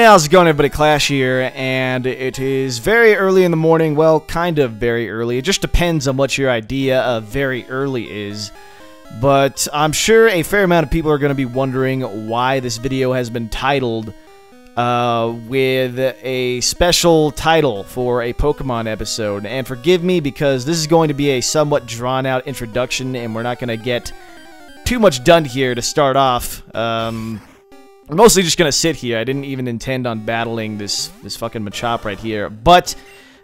Hey, how's it going, everybody? Clash here, and it is very early in the morning. Well, kind of very early. It just depends on what your idea of very early is. But I'm sure a fair amount of people are going to be wondering why this video has been titled with a special title for a Pokemon episode. And forgive me, because this is going to be a somewhat drawn-out introduction, and we're not going to get too much done here to start off. I'm mostly just gonna sit here. I didn't even intend on battling this fucking Machop right here. But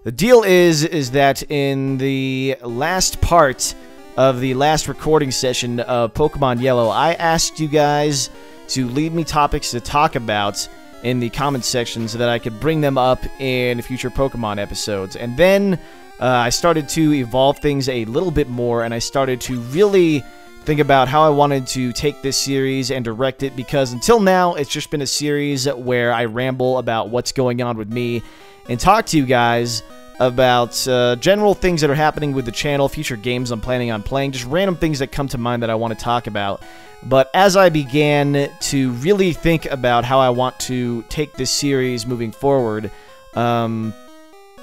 the deal is that in the last part of the last recording session of Pokemon Yellow, I asked you guys to leave me topics to talk about in the comment section so that I could bring them up in future Pokemon episodes. And then I started to evolve things a little bit more, and I started to really think about how I wanted to take this series and direct it, because until now it's just been a series where I ramble about what's going on with me and talk to you guys about general things that are happening with the channel, future games I'm planning on playing, just random things that come to mind that I want to talk about. But as I began to really think about how I want to take this series moving forward,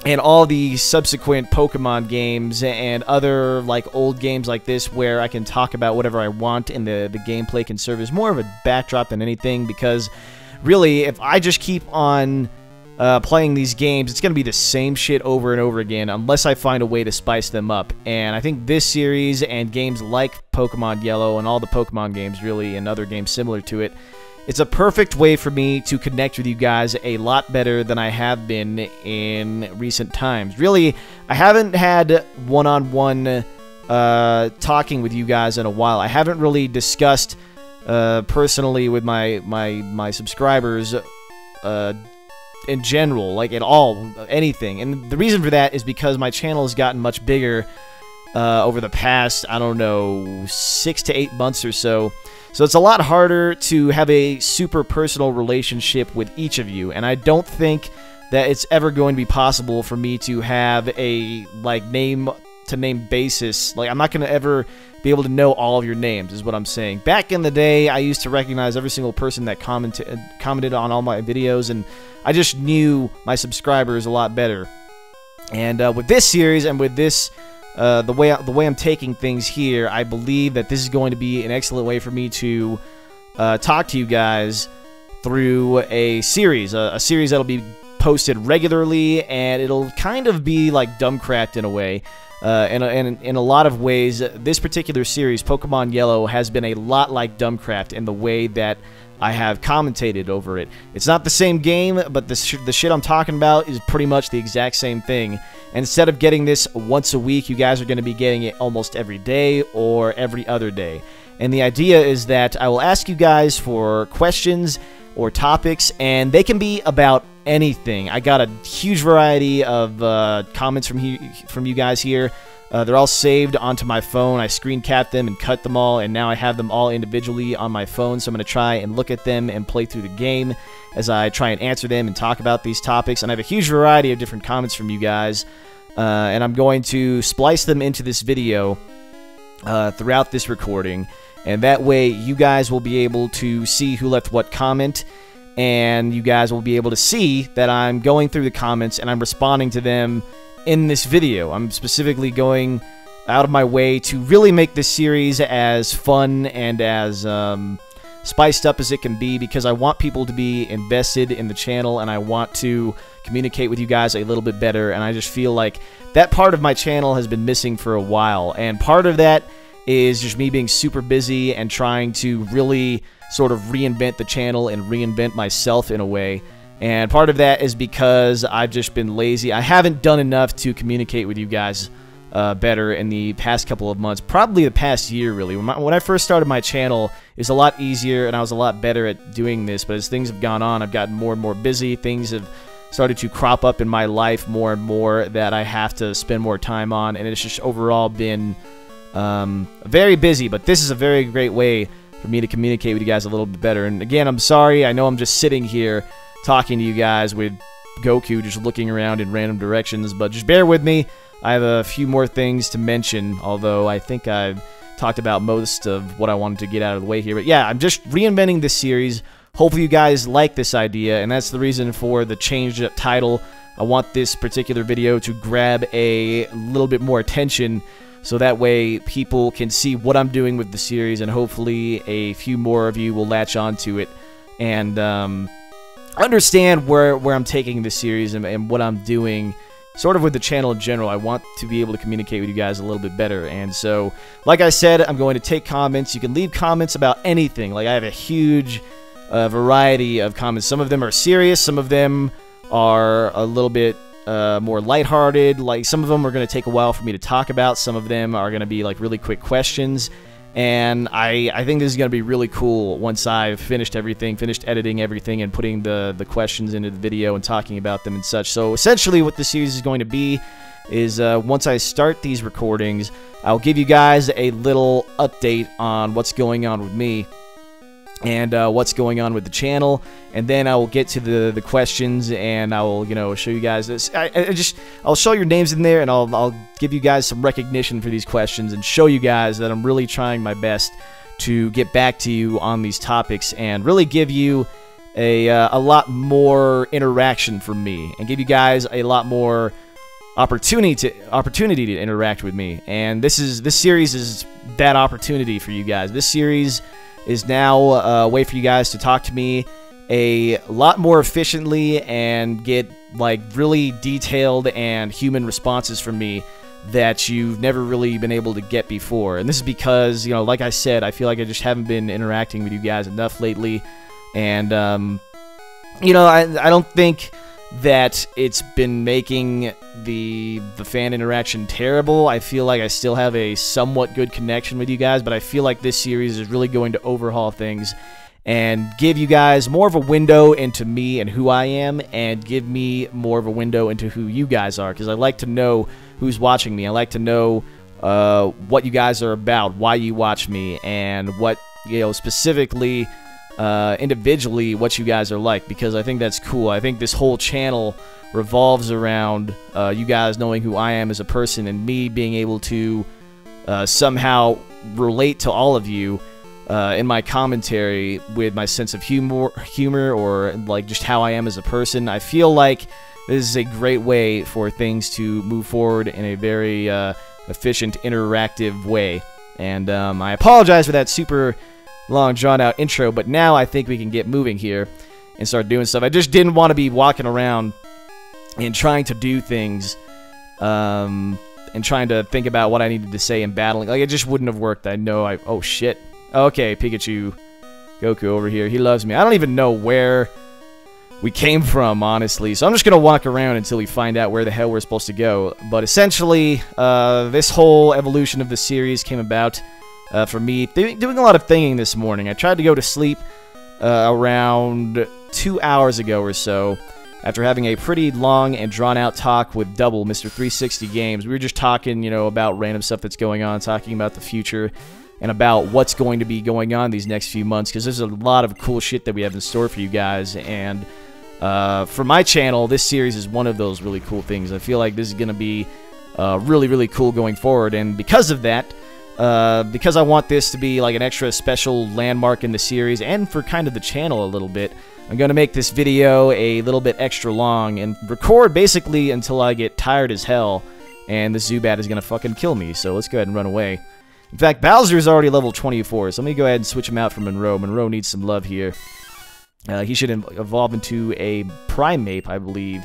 and all the subsequent Pokemon games and other like old games like this where I can talk about whatever I want and the gameplay can serve as more of a backdrop than anything, because really if I just keep on playing these games, it's going to be the same shit over and over again unless I find a way to spice them up. And I think this series and games like Pokemon Yellow and all the Pokemon games really and other games similar to it, it's a perfect way for me to connect with you guys a lot better than I have been in recent times. Really, I haven't had one-on-one talking with you guys in a while. I haven't really discussed personally with my subscribers in general, like at all, anything. And the reason for that is because my channel has gotten much bigger over the past, I don't know, 6 to 8 months or so. So it's a lot harder to have a super personal relationship with each of you, and I don't think that it's ever going to be possible for me to have a like name-to-name basis. Like, I'm not going to ever be able to know all of your names, is what I'm saying. Back in the day, I used to recognize every single person that commented on all my videos, and I just knew my subscribers a lot better. And with this series and with this the way I'm taking things here, I believe that this is going to be an excellent way for me to talk to you guys through a series that'll be posted regularly, and it'll kind of be like Dumbcraft in a way. And in a lot of ways, this particular series, Pokemon Yellow, has been a lot like Dumbcraft in the way that I have commentated over it. It's not the same game, but the shit I'm talking about is pretty much the exact same thing. And instead of getting this once a week, you guys are going to be getting it almost every day or every other day. And the idea is that I will ask you guys for questions or topics, and they can be about anything. I got a huge variety of comments from you guys here. They're all saved onto my phone. I screen cap them and cut them all, and now I have them all individually on my phone, so I'm going to try and look at them and play through the game as I try and answer them and talk about these topics. And I have a huge variety of different comments from you guys, and I'm going to splice them into this video throughout this recording, and that way you guys will be able to see who left what comment, and you guys will be able to see that I'm going through the comments and I'm responding to them in this video. I'm specifically going out of my way to really make this series as fun and as spiced up as it can be, because I want people to be invested in the channel, and I want to communicate with you guys a little bit better, and I just feel like that part of my channel has been missing for a while, and part of that is just me being super busy and trying to really sort of reinvent the channel and reinvent myself in a way. And part of that is because I've just been lazy. I haven't done enough to communicate with you guys better in the past couple of months. Probably the past year, really. When I first started my channel, it was a lot easier and I was a lot better at doing this. But as things have gone on, I've gotten more and more busy. Things have started to crop up in my life more and more that I have to spend more time on. And it's just overall been very busy. But this is a very great way for me to communicate with you guys a little bit better. And again, I'm sorry. I know I'm just sitting here talking to you guys with Goku just looking around in random directions, but just bear with me. I have a few more things to mention, although I think I've talked about most of what I wanted to get out of the way here. But yeah, I'm just reinventing this series hopefully you guys like this idea, and that's the reason for the changed up title. I want this particular video to grab a little bit more attention, so that way people can see what I'm doing with the series, and hopefully a few more of you will latch onto it and understand where I'm taking this series and what I'm doing sort of with the channel in general. I want to be able to communicate with you guys a little bit better. And so, like I said, I'm going to take comments. You can leave comments about anything. Like, I have a huge variety of comments. Some of them are serious. Some of them are a little bit more lighthearted. Like, some of them are going to take a while for me to talk about. Some of them are going to be, like, really quick questions. And I think this is going to be really cool once I've finished everything, finished editing everything, and putting the questions into the video and talking about them and such. So essentially what this series is going to be is once I start these recordings, I'll give you guys a little update on what's going on with me and what's going on with the channel, and then I will get to the questions, and I will, you know, show you guys this. I'll show your names in there, and I'll give you guys some recognition for these questions and show you guys that I'm really trying my best to get back to you on these topics and really give you a lot more interaction from me and give you guys a lot more opportunity to interact with me. And this series is that opportunity for you guys. This series is now a way for you guys to talk to me a lot more efficiently and get, like, really detailed and human responses from me that you've never really been able to get before. And this is because, you know, like I said, I feel like I just haven't been interacting with you guys enough lately. And, you know, I don't think that it's been making the fan interaction terrible. I feel like I still have a somewhat good connection with you guys, but I feel like this series is really going to overhaul things and give you guys more of a window into me and who I am, and give me more of a window into who you guys are, because I like to know who's watching me. I like to know what you guys are about, why you watch me, and what, you know, specifically individually what you guys are like, because I think that's cool. I think this whole channel revolves around you guys knowing who I am as a person, and me being able to somehow relate to all of you in my commentary with my sense of humor, or like just how I am as a person. I feel like this is a great way for things to move forward in a very efficient, interactive way. And I apologize for that super long, drawn-out intro, but now I think we can get moving here and start doing stuff. I just didn't want to be walking around and trying to do things and trying to think about what I needed to say and battling. Like, it just wouldn't have worked. I know I... Oh, shit. Okay, Pikachu. Goku over here. He loves me. I don't even know where we came from, honestly. So I'm just going to walk around until we find out where the hell we're supposed to go. But essentially, this whole evolution of the series came about for me doing a lot of thinking this morning. I tried to go to sleep around 2 hours ago or so, after having a pretty long and drawn-out talk with Double, Mr. 360 Games. We were just talking, you know, about random stuff that's going on, talking about the future, and about what's going to be going on these next few months, because there's a lot of cool shit that we have in store for you guys. And for my channel, this series is one of those really cool things. I feel like this is going to be really, really cool going forward, and because of that, because I want this to be like an extra special landmark in the series and for kind of the channel a little bit, I'm going to make this video a little bit extra long and record basically until I get tired as hell and the Zubat is going to fucking kill me. So let's go ahead and run away. In fact, Bowser is already level 24, so let me go ahead and switch him out for Monroe. Monroe needs some love here. He should evolve into a Primeape, I believe,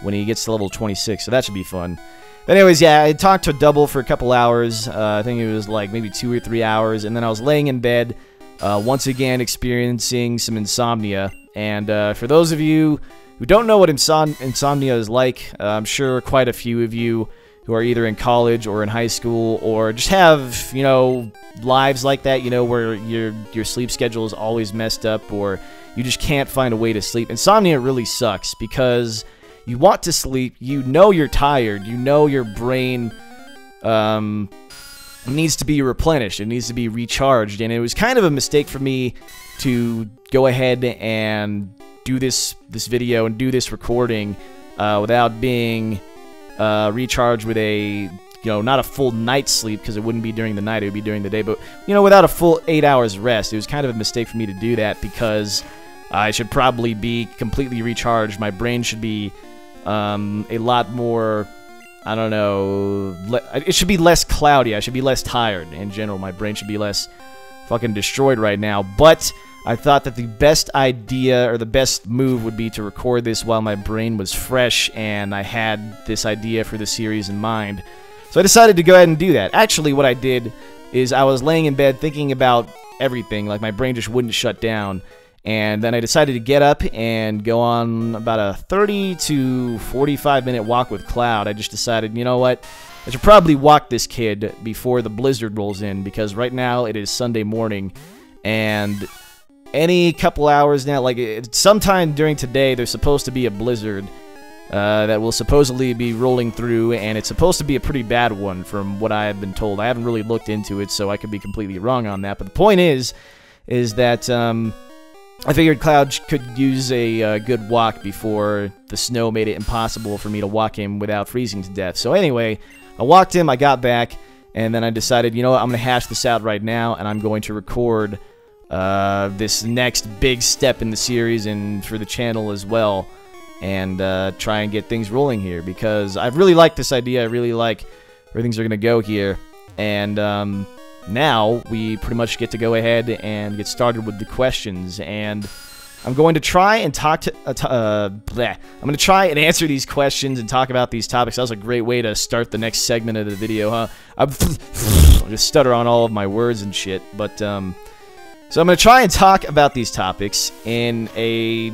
when he gets to level 26, so that should be fun. But anyways, yeah, I talked to Double for a couple hours. I think it was like maybe 2 or 3 hours, and then I was laying in bed, once again experiencing some insomnia. And for those of you who don't know what insomnia is like, I'm sure quite a few of you who are either in college or in high school or just have, you know, lives like that, you know, where your sleep schedule is always messed up or you just can't find a way to sleep. Insomnia really sucks because you want to sleep, you know you're tired, you know your brain needs to be replenished, it needs to be recharged, and it was kind of a mistake for me to go ahead and do this video and do this recording without being recharged with a, you know, not a full night's sleep, because it wouldn't be during the night, it would be during the day, but, you know, without a full 8 hours rest. It was kind of a mistake for me to do that because I should probably be completely recharged. My brain should be a lot more, I don't know, it should be less cloudy. I should be less tired in general. My brain should be less fucking destroyed right now. But I thought that the best idea, or the best move, would be to record this while my brain was fresh and I had this idea for the series in mind. So I decided to go ahead and do that. Actually, what I did is I was laying in bed thinking about everything, like my brain just wouldn't shut down. And then I decided to get up and go on about a 30 to 45 minute walk with Cloud. I just decided, you know what, I should probably walk this kid before the blizzard rolls in, because right now it is Sunday morning, and any couple hours now, like sometime during today, there's supposed to be a blizzard that will supposedly be rolling through, and it's supposed to be a pretty bad one from what I have been told. I haven't really looked into it, so I could be completely wrong on that. But the point is that I figured Cloud could use a good walk before the snow made it impossible for me to walk him without freezing to death. So anyway, I walked him, I got back, and then I decided, you know what, I'm going to hash this out right now, and I'm going to record this next big step in the series and for the channel as well, and try and get things rolling here, because I really like this idea. I really like where things are going to go here, and now we pretty much get to go ahead and get started with the questions, and I'm going to try and I'm going to try and answer these questions and talk about these topics. That was a great way to start the next segment of the video, huh? I'll just stutter on all of my words and shit, but so I'm going to try and talk about these topics in a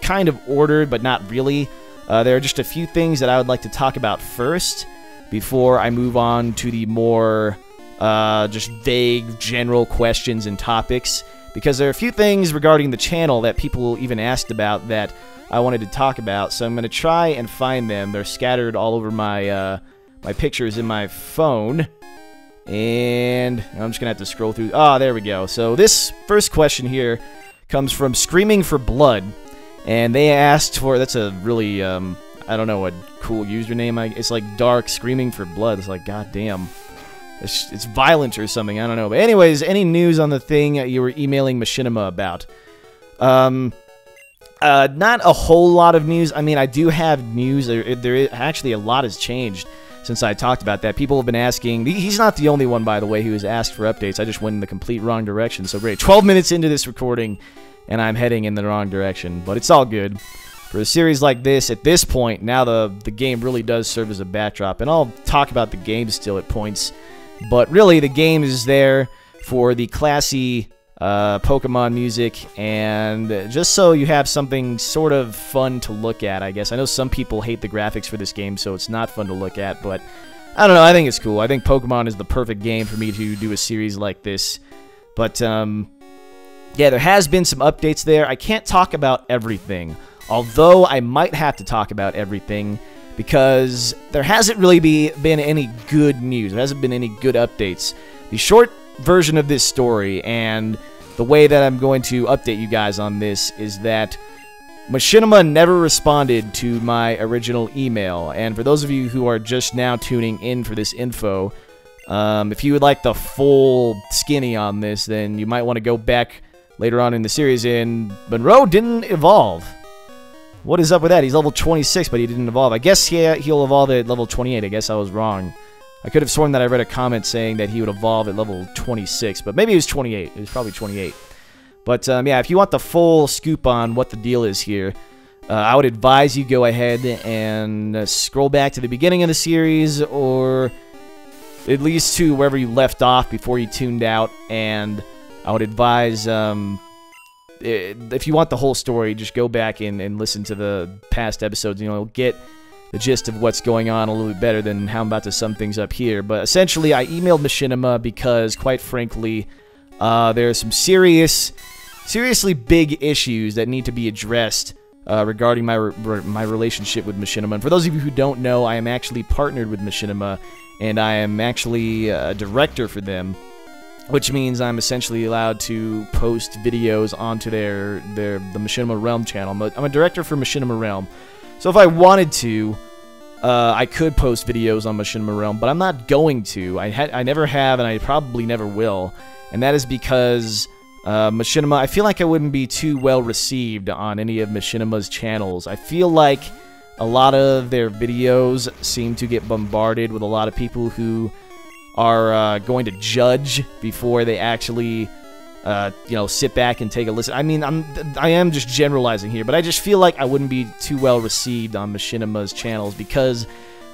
kind of ordered, but not really. There are just a few things that I would like to talk about first before I move on to the more just vague general questions and topics, because there are a few things regarding the channel that people even asked about that I wanted to talk about, so I'm going to try and find them. They're scattered all over my my pictures in my phone, and I'm just going to have to scroll through. Ah, there we go. So this first question here comes from Screaming for Blood, and they asked for, that's a really, I don't know, a cool username. It's like Dark Screaming for Blood. It's like, goddamn. It's violent or something, I don't know. But anyways, any news on the thing you were emailing Machinima about? Not a whole lot of news. I mean, I do have news. Actually, a lot has changed since I talked about that. People have been asking. He's not the only one, by the way, who has asked for updates. I just went in the complete wrong direction. So great. 12 minutes into this recording, and I'm heading in the wrong direction. But it's all good. For a series like this, at this point, now the game really does serve as a backdrop. And I'll talk about the game still at points. But really, the game is there for the classy Pokemon music, and just so you have something sort of fun to look at, I guess. I know some people hate the graphics for this game, so it's not fun to look at, but I don't know, I think it's cool. I think Pokemon is the perfect game for me to do a series like this. But, yeah, there has been some updates there. I can't talk about everything, although I might have to talk about everything, because there hasn't really been any good news. There hasn't been any good updates. The short version of this story, and the way that I'm going to update you guys on this, is that Machinima never responded to my original email. And for those of you who are just now tuning in for this info, if you would like the full skinny on this, then you might want to go back later on in the series. And Monroe didn't evolve. What is up with that? He's level 26, but he didn't evolve. I guess he'll evolve at level 28. I guess I was wrong. I could have sworn that I read a comment saying that he would evolve at level 26, but maybe it was 28. It was probably 28. But, yeah, if you want the full scoop on what the deal is here, I would advise you go ahead and scroll back to the beginning of the series, or at least to wherever you left off before you tuned out, and I would advise, if you want the whole story, just go back and listen to the past episodes. You know, you'll get the gist of what's going on a little bit better than how I'm about to sum things up here. But essentially, I emailed Machinima because, quite frankly, there are some seriously big issues that need to be addressed regarding my relationship with Machinima. And for those of you who don't know, I am actually partnered with Machinima, and I am actually a director for them, which means I'm essentially allowed to post videos onto the Machinima Realm channel. I'm a director for Machinima Realm, so if I wanted to, I could post videos on Machinima Realm, but I'm not going to. I never have, and I probably never will, and that is because Machinima, I feel like I wouldn't be too well received on any of Machinima's channels. I feel like a lot of their videos seem to get bombarded with a lot of people who are going to judge before they actually, you know, sit back and take a listen. I mean, I am just generalizing here, but I just feel like I wouldn't be too well received on Machinima's channels because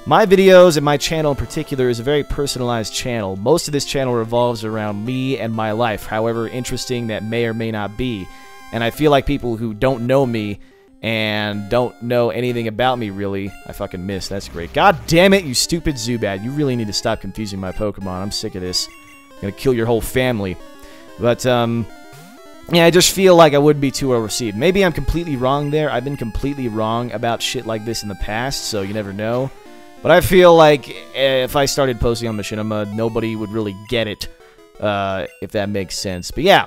my videos and my channel in particular is a very personalized channel. Most of this channel revolves around me and my life, however interesting that may or may not be. And I feel like people who don't know me and don't know anything about me, really. I fucking missed. That's great. God damn it, you stupid Zubat. You really need to stop confusing my Pokemon. I'm sick of this. I'm gonna kill your whole family. But, yeah, I just feel like I wouldn't be too well received. Maybe I'm completely wrong there. I've been completely wrong about shit like this in the past, so you never know. But I feel like if I started posting on Machinima, nobody would really get it, if that makes sense. But yeah,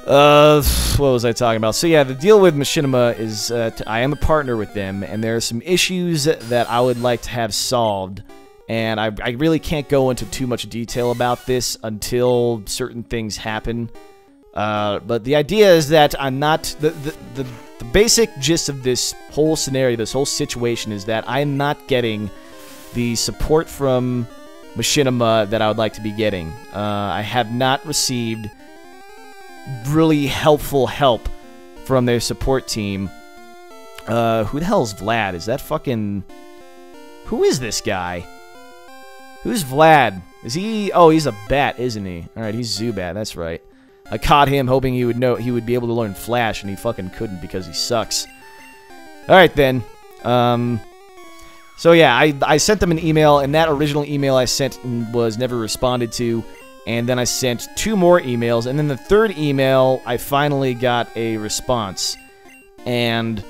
what was I talking about? So yeah, the deal with Machinima is I am a partner with them, and there are some issues that I would like to have solved. And I really can't go into too much detail about this until certain things happen. But the idea is that I'm not... The basic gist of this whole scenario, this whole situation, is that I'm not getting the support from Machinima that I would like to be getting. I have not received really helpful help from their support team. Who the hell's Vlad? Is that fucking... Who is this guy? Who's Vlad? Is he... Oh, he's a bat, isn't he? Alright, he's Zubat, that's right. I caught him hoping he would be able to learn Flash, and he fucking couldn't because he sucks. Alright then. So yeah, I sent them an email, and that original email I sent was never responded to. And then I sent 2 more emails, and then the third email, I finally got a response. And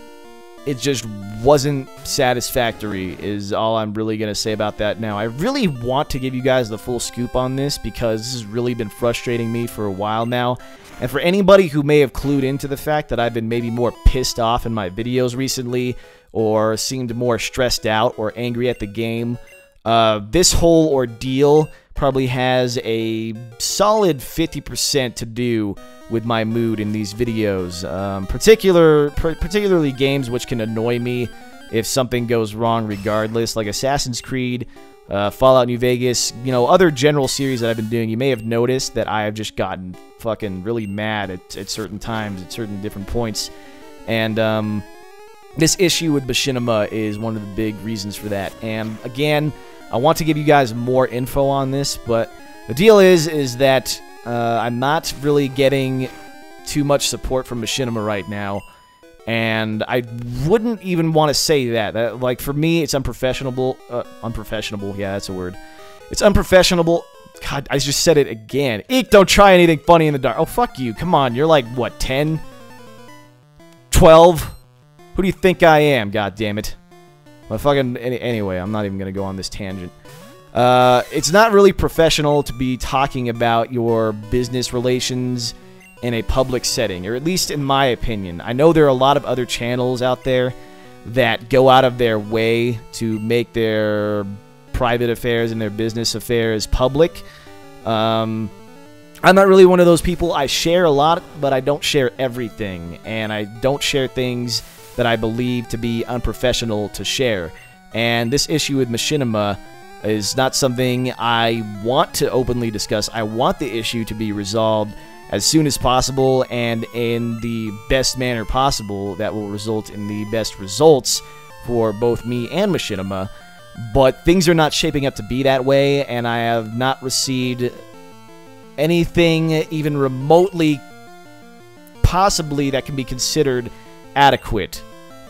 it just wasn't satisfactory, is all I'm really going to say about that now. I really want to give you guys the full scoop on this, because this has really been frustrating me for a while now. And for anybody who may have clued into the fact that I've been maybe more pissed off in my videos recently, or seemed more stressed out or angry at the game, this whole ordeal probably has a solid 50% to do with my mood in these videos. Particularly games which can annoy me if something goes wrong regardless, like Assassin's Creed, Fallout New Vegas, you know, other general series that I've been doing. You may have noticed that I have just gotten fucking really mad at certain times, at certain different points. And this issue with Machinima is one of the big reasons for that. And again, I want to give you guys more info on this, but the deal is that I'm not really getting too much support from Machinima right now, and I wouldn't even want to say that. Like, for me, it's unprofessional. Unprofessional, yeah, that's a word. It's unprofessional. God, I just said it again. Eek, don't try anything funny in the dark. Oh, fuck you. Come on, you're like, what, 10? 12? Who do you think I am, god damn it? Well, fucking... Anyway, I'm not even gonna go on this tangent. It's not really professional to be talking about your business relations in a public setting, or at least in my opinion. I know there are a lot of other channels out there that go out of their way to make their private affairs and their business affairs public. I'm not really one of those people. I share a lot, but I don't share everything, and I don't share things that I believe to be unprofessional to share. And this issue with Machinima is not something I want to openly discuss. I want the issue to be resolved as soon as possible and in the best manner possible that will result in the best results for both me and Machinima. But things are not shaping up to be that way, and I have not received anything even remotely possibly that can be considered adequate.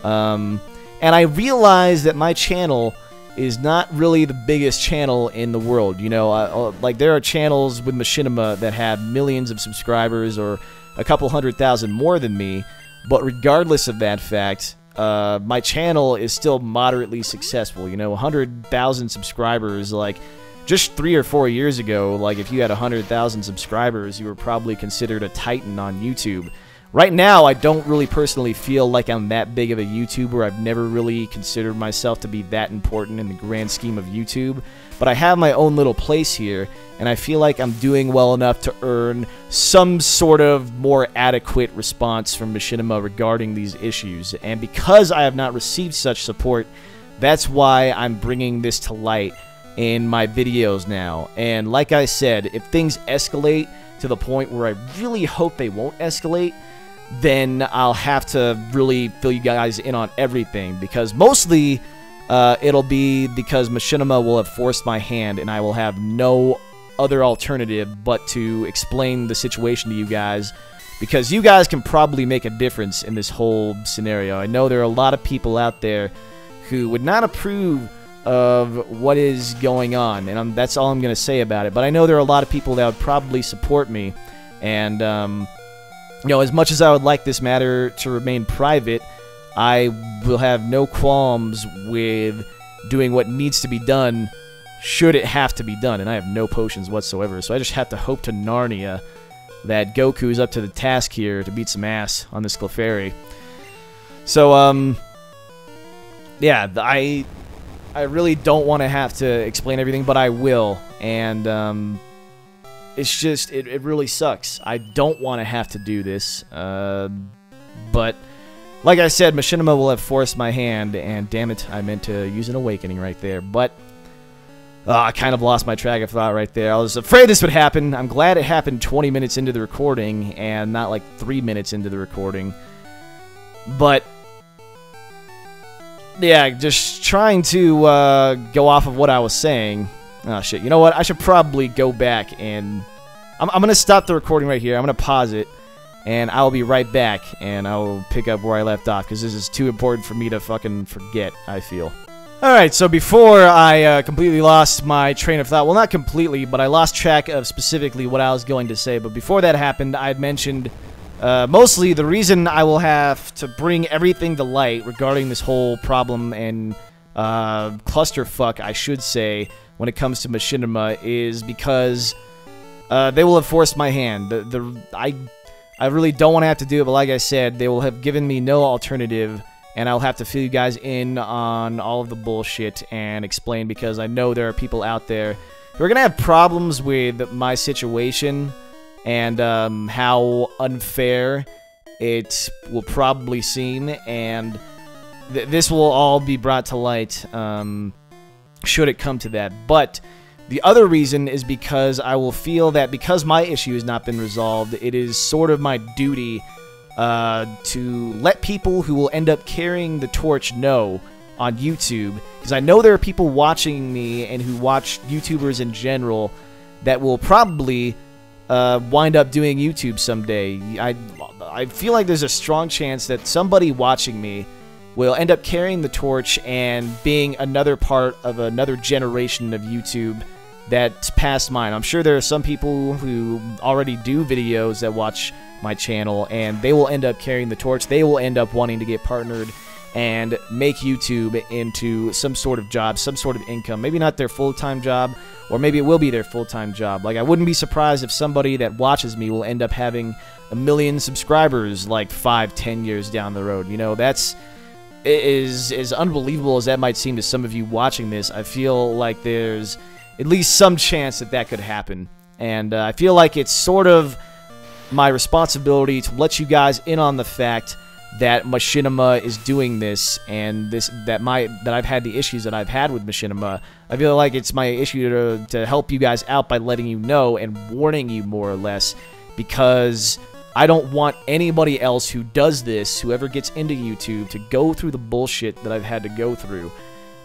And I realize that my channel is not really the biggest channel in the world. You know, like, there are channels with Machinima that have millions of subscribers or a couple 100,000 more than me, but regardless of that fact, my channel is still moderately successful. You know, 100,000 subscribers, like, just 3 or 4 years ago, like, if you had 100,000 subscribers, you were probably considered a titan on YouTube. right now, I don't really personally feel like I'm that big of a YouTuber. I've never really considered myself to be that important in the grand scheme of YouTube. But I have my own little place here, and I feel like I'm doing well enough to earn some sort of more adequate response from Machinima regarding these issues. And because I have not received such support, that's why I'm bringing this to light in my videos now. And like I said, if things escalate to the point where I really hope they won't escalate, then I'll have to really fill you guys in on everything, because mostly it'll be because Machinima will have forced my hand, and I will have no other alternative but to explain the situation to you guys, because you guys can probably make a difference in this whole scenario. I know there are a lot of people out there who would not approve of what is going on, and that's all I'm going to say about it. But I know there are a lot of people that would probably support me, and you know, as much as I would like this matter to remain private, I will have no qualms with doing what needs to be done should it have to be done, and I have no potions whatsoever, so I just have to hope to Narnia that Goku is up to the task here to beat some ass on this Clefairy. So, yeah, I really don't want to have to explain everything, but I will, and it's just, it really sucks. I don't want to have to do this, but like I said, Machinima will have forced my hand, and damn it, I meant to use an awakening right there, but I kind of lost my track of thought right there. I was afraid this would happen. I'm glad it happened 20 minutes into the recording, and not like 3 minutes into the recording, but yeah, just trying to go off of what I was saying. Oh shit, you know what? I should probably go back and I'm going to stop the recording right here. I'm going to pause it, and I'll be right back, and I'll pick up where I left off, because this is too important for me to fucking forget, I feel. Alright, so before I completely lost my train of thought, well, not completely, but I lost track of specifically what I was going to say, but before that happened, I had mentioned mostly the reason I will have to bring everything to light regarding this whole problem and clusterfuck, I should say, when it comes to Machinima, is because they will have forced my hand. I really don't want to have to do it, but like I said, they will have given me no alternative, and I'll have to fill you guys in on all of the bullshit and explain, because I know there are people out there who are going to have problems with my situation and how unfair it will probably seem, and this will all be brought to light should it come to that. But the other reason is because I will feel that because my issue has not been resolved, it is sort of my duty to let people who will end up carrying the torch know on YouTube, because I know there are people watching me and who watch YouTubers in general that will probably wind up doing YouTube someday. I feel like there's a strong chance that somebody watching me will end up carrying the torch and being another part of another generation of YouTube that's past mine. I'm sure there are some people who already do videos that watch my channel, and they will end up carrying the torch. They will end up wanting to get partnered and make YouTube into some sort of job, some sort of income. Maybe not their full-time job, or maybe it will be their full-time job. Like, I wouldn't be surprised if somebody that watches me will end up having 1 million subscribers like 5-10 years down the road. You know, that's as unbelievable as that might seem to some of you watching this. I feel like there's at least some chance that that could happen, and I feel like it's sort of my responsibility to let you guys in on the fact that Machinima is doing this, and that I've had the issues that I've had with Machinima. I feel like it's my issue to help you guys out by letting you know and warning you, more or less, because I don't want anybody else who does this, whoever gets into YouTube, to go through the bullshit that I've had to go through.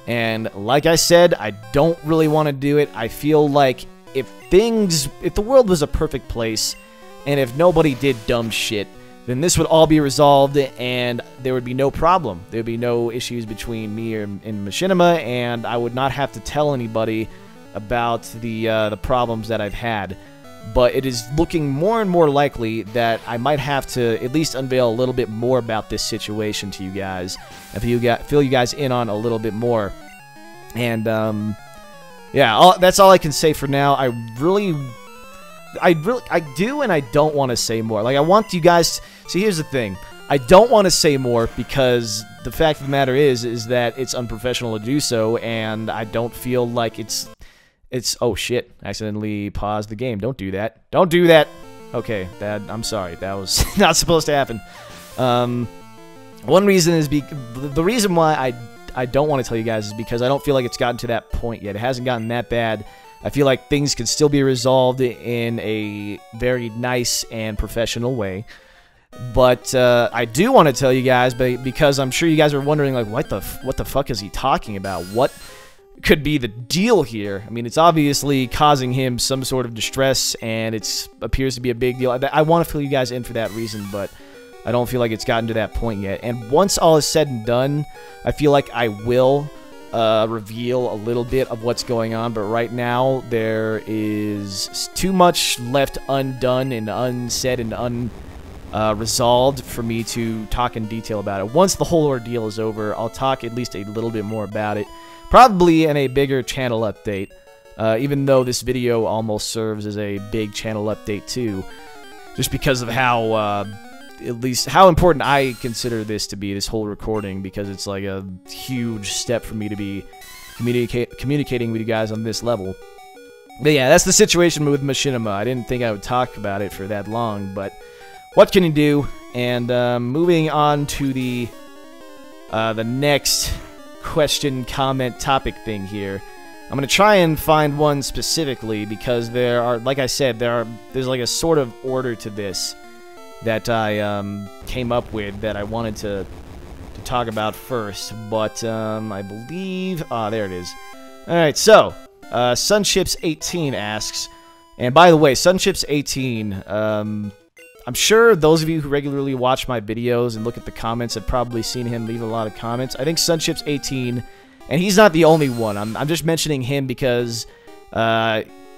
And like I said, I don't really want to do it. I feel like if the world was a perfect place, and if nobody did dumb shit, then this would all be resolved, and there would be no problem. There would be no issues between me and Machinima, and I would not have to tell anybody about the problems that I've had. But it is looking more and more likely that I might have to at least unveil a little bit more about this situation to you guys, and fill you guys in on a little bit more. And yeah, that's all I can say for now. I do and I don't want to say more. Like, I want you guys see, here's the thing. I don't want to say more because the fact of the matter is that it's unprofessional to do so, and I don't feel like it's oh shit, accidentally paused the game. Don't do that. Don't do that. Okay, I'm sorry. That was not supposed to happen. One reason is the reason why I don't want to tell you guys is because I don't feel like it's gotten to that point yet. It hasn't gotten that bad. I feel like things can still be resolved in a very nice and professional way. But I do want to tell you guys, because I'm sure you guys are wondering, like, what the fuck is he talking about? What could be the deal here? I mean, it's obviously causing him some sort of distress, and it appears to be a big deal. I want to fill you guys in for that reason, but I don't feel like it's gotten to that point yet. And once all is said and done, I feel like I will reveal a little bit of what's going on, but right now there is too much left undone and unsaid and unresolved for me to talk in detail about it. Once the whole ordeal is over, I'll talk at least a little bit more about it, probably in a bigger channel update, even though this video almost serves as a big channel update too, just because of how at least how important I consider this to be, this whole recording, because it's like a huge step for me to be communicating with you guys on this level. But yeah, that's the situation with Machinima. I didn't think I would talk about it for that long, but what can you do? And moving on to the next question, comment, topic thing here. I'm gonna try and find one specifically because there are, like I said, there's like a sort of order to this that I came up with that I wanted to talk about first, but I believe there it is. All right, so Sunships18 asks, and by the way, Sunships18, I'm sure those of you who regularly watch my videos and look at the comments have probably seen him leave a lot of comments. I think Sunships18, and he's not the only one. I'm just mentioning him because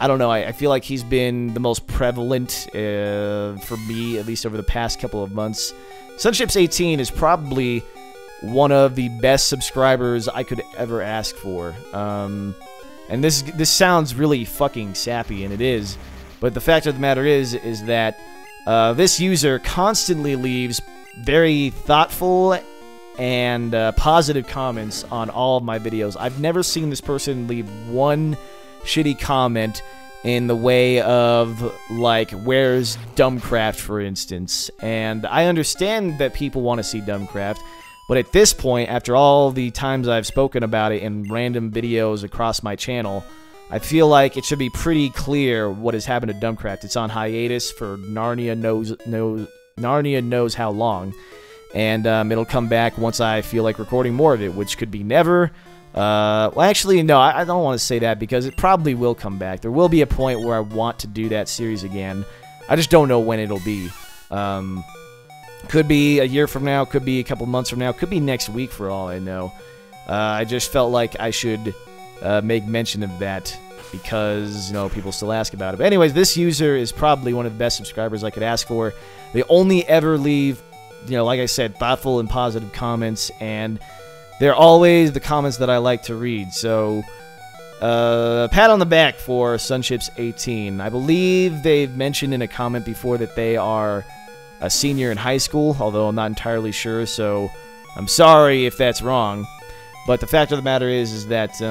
I don't know, I feel like he's been the most prevalent for me, at least over the past couple of months. Sunships18 is probably one of the best subscribers I could ever ask for. And this sounds really fucking sappy, and it is. But the fact of the matter is that this user constantly leaves very thoughtful and positive comments on all of my videos. I've never seen this person leave one shitty comment in the way of, like, where's Dumbcraft, for instance. And I understand that people want to see Dumbcraft, but at this point, after all the times I've spoken about it in random videos across my channel, I feel like it should be pretty clear what has happened to Dumbcraft. It's on hiatus for Narnia knows how long, and it'll come back once I feel like recording more of it, which could be never. Well, actually, no, I don't want to say that because it probably will come back. There will be a point where I want to do that series again. I just don't know when it'll be. Could be a year from now, could be a couple months from now, could be next week for all I know. I just felt like I should make mention of that because, you know, people still ask about it. But anyways, this user is probably one of the best subscribers I could ask for. They only ever leave, you know, like I said, thoughtful and positive comments, and they're always the comments that I like to read. So, pat on the back for Sunships18. I believe they've mentioned in a comment before that they are a senior in high school, although I'm not entirely sure, so I'm sorry if that's wrong. But the fact of the matter is that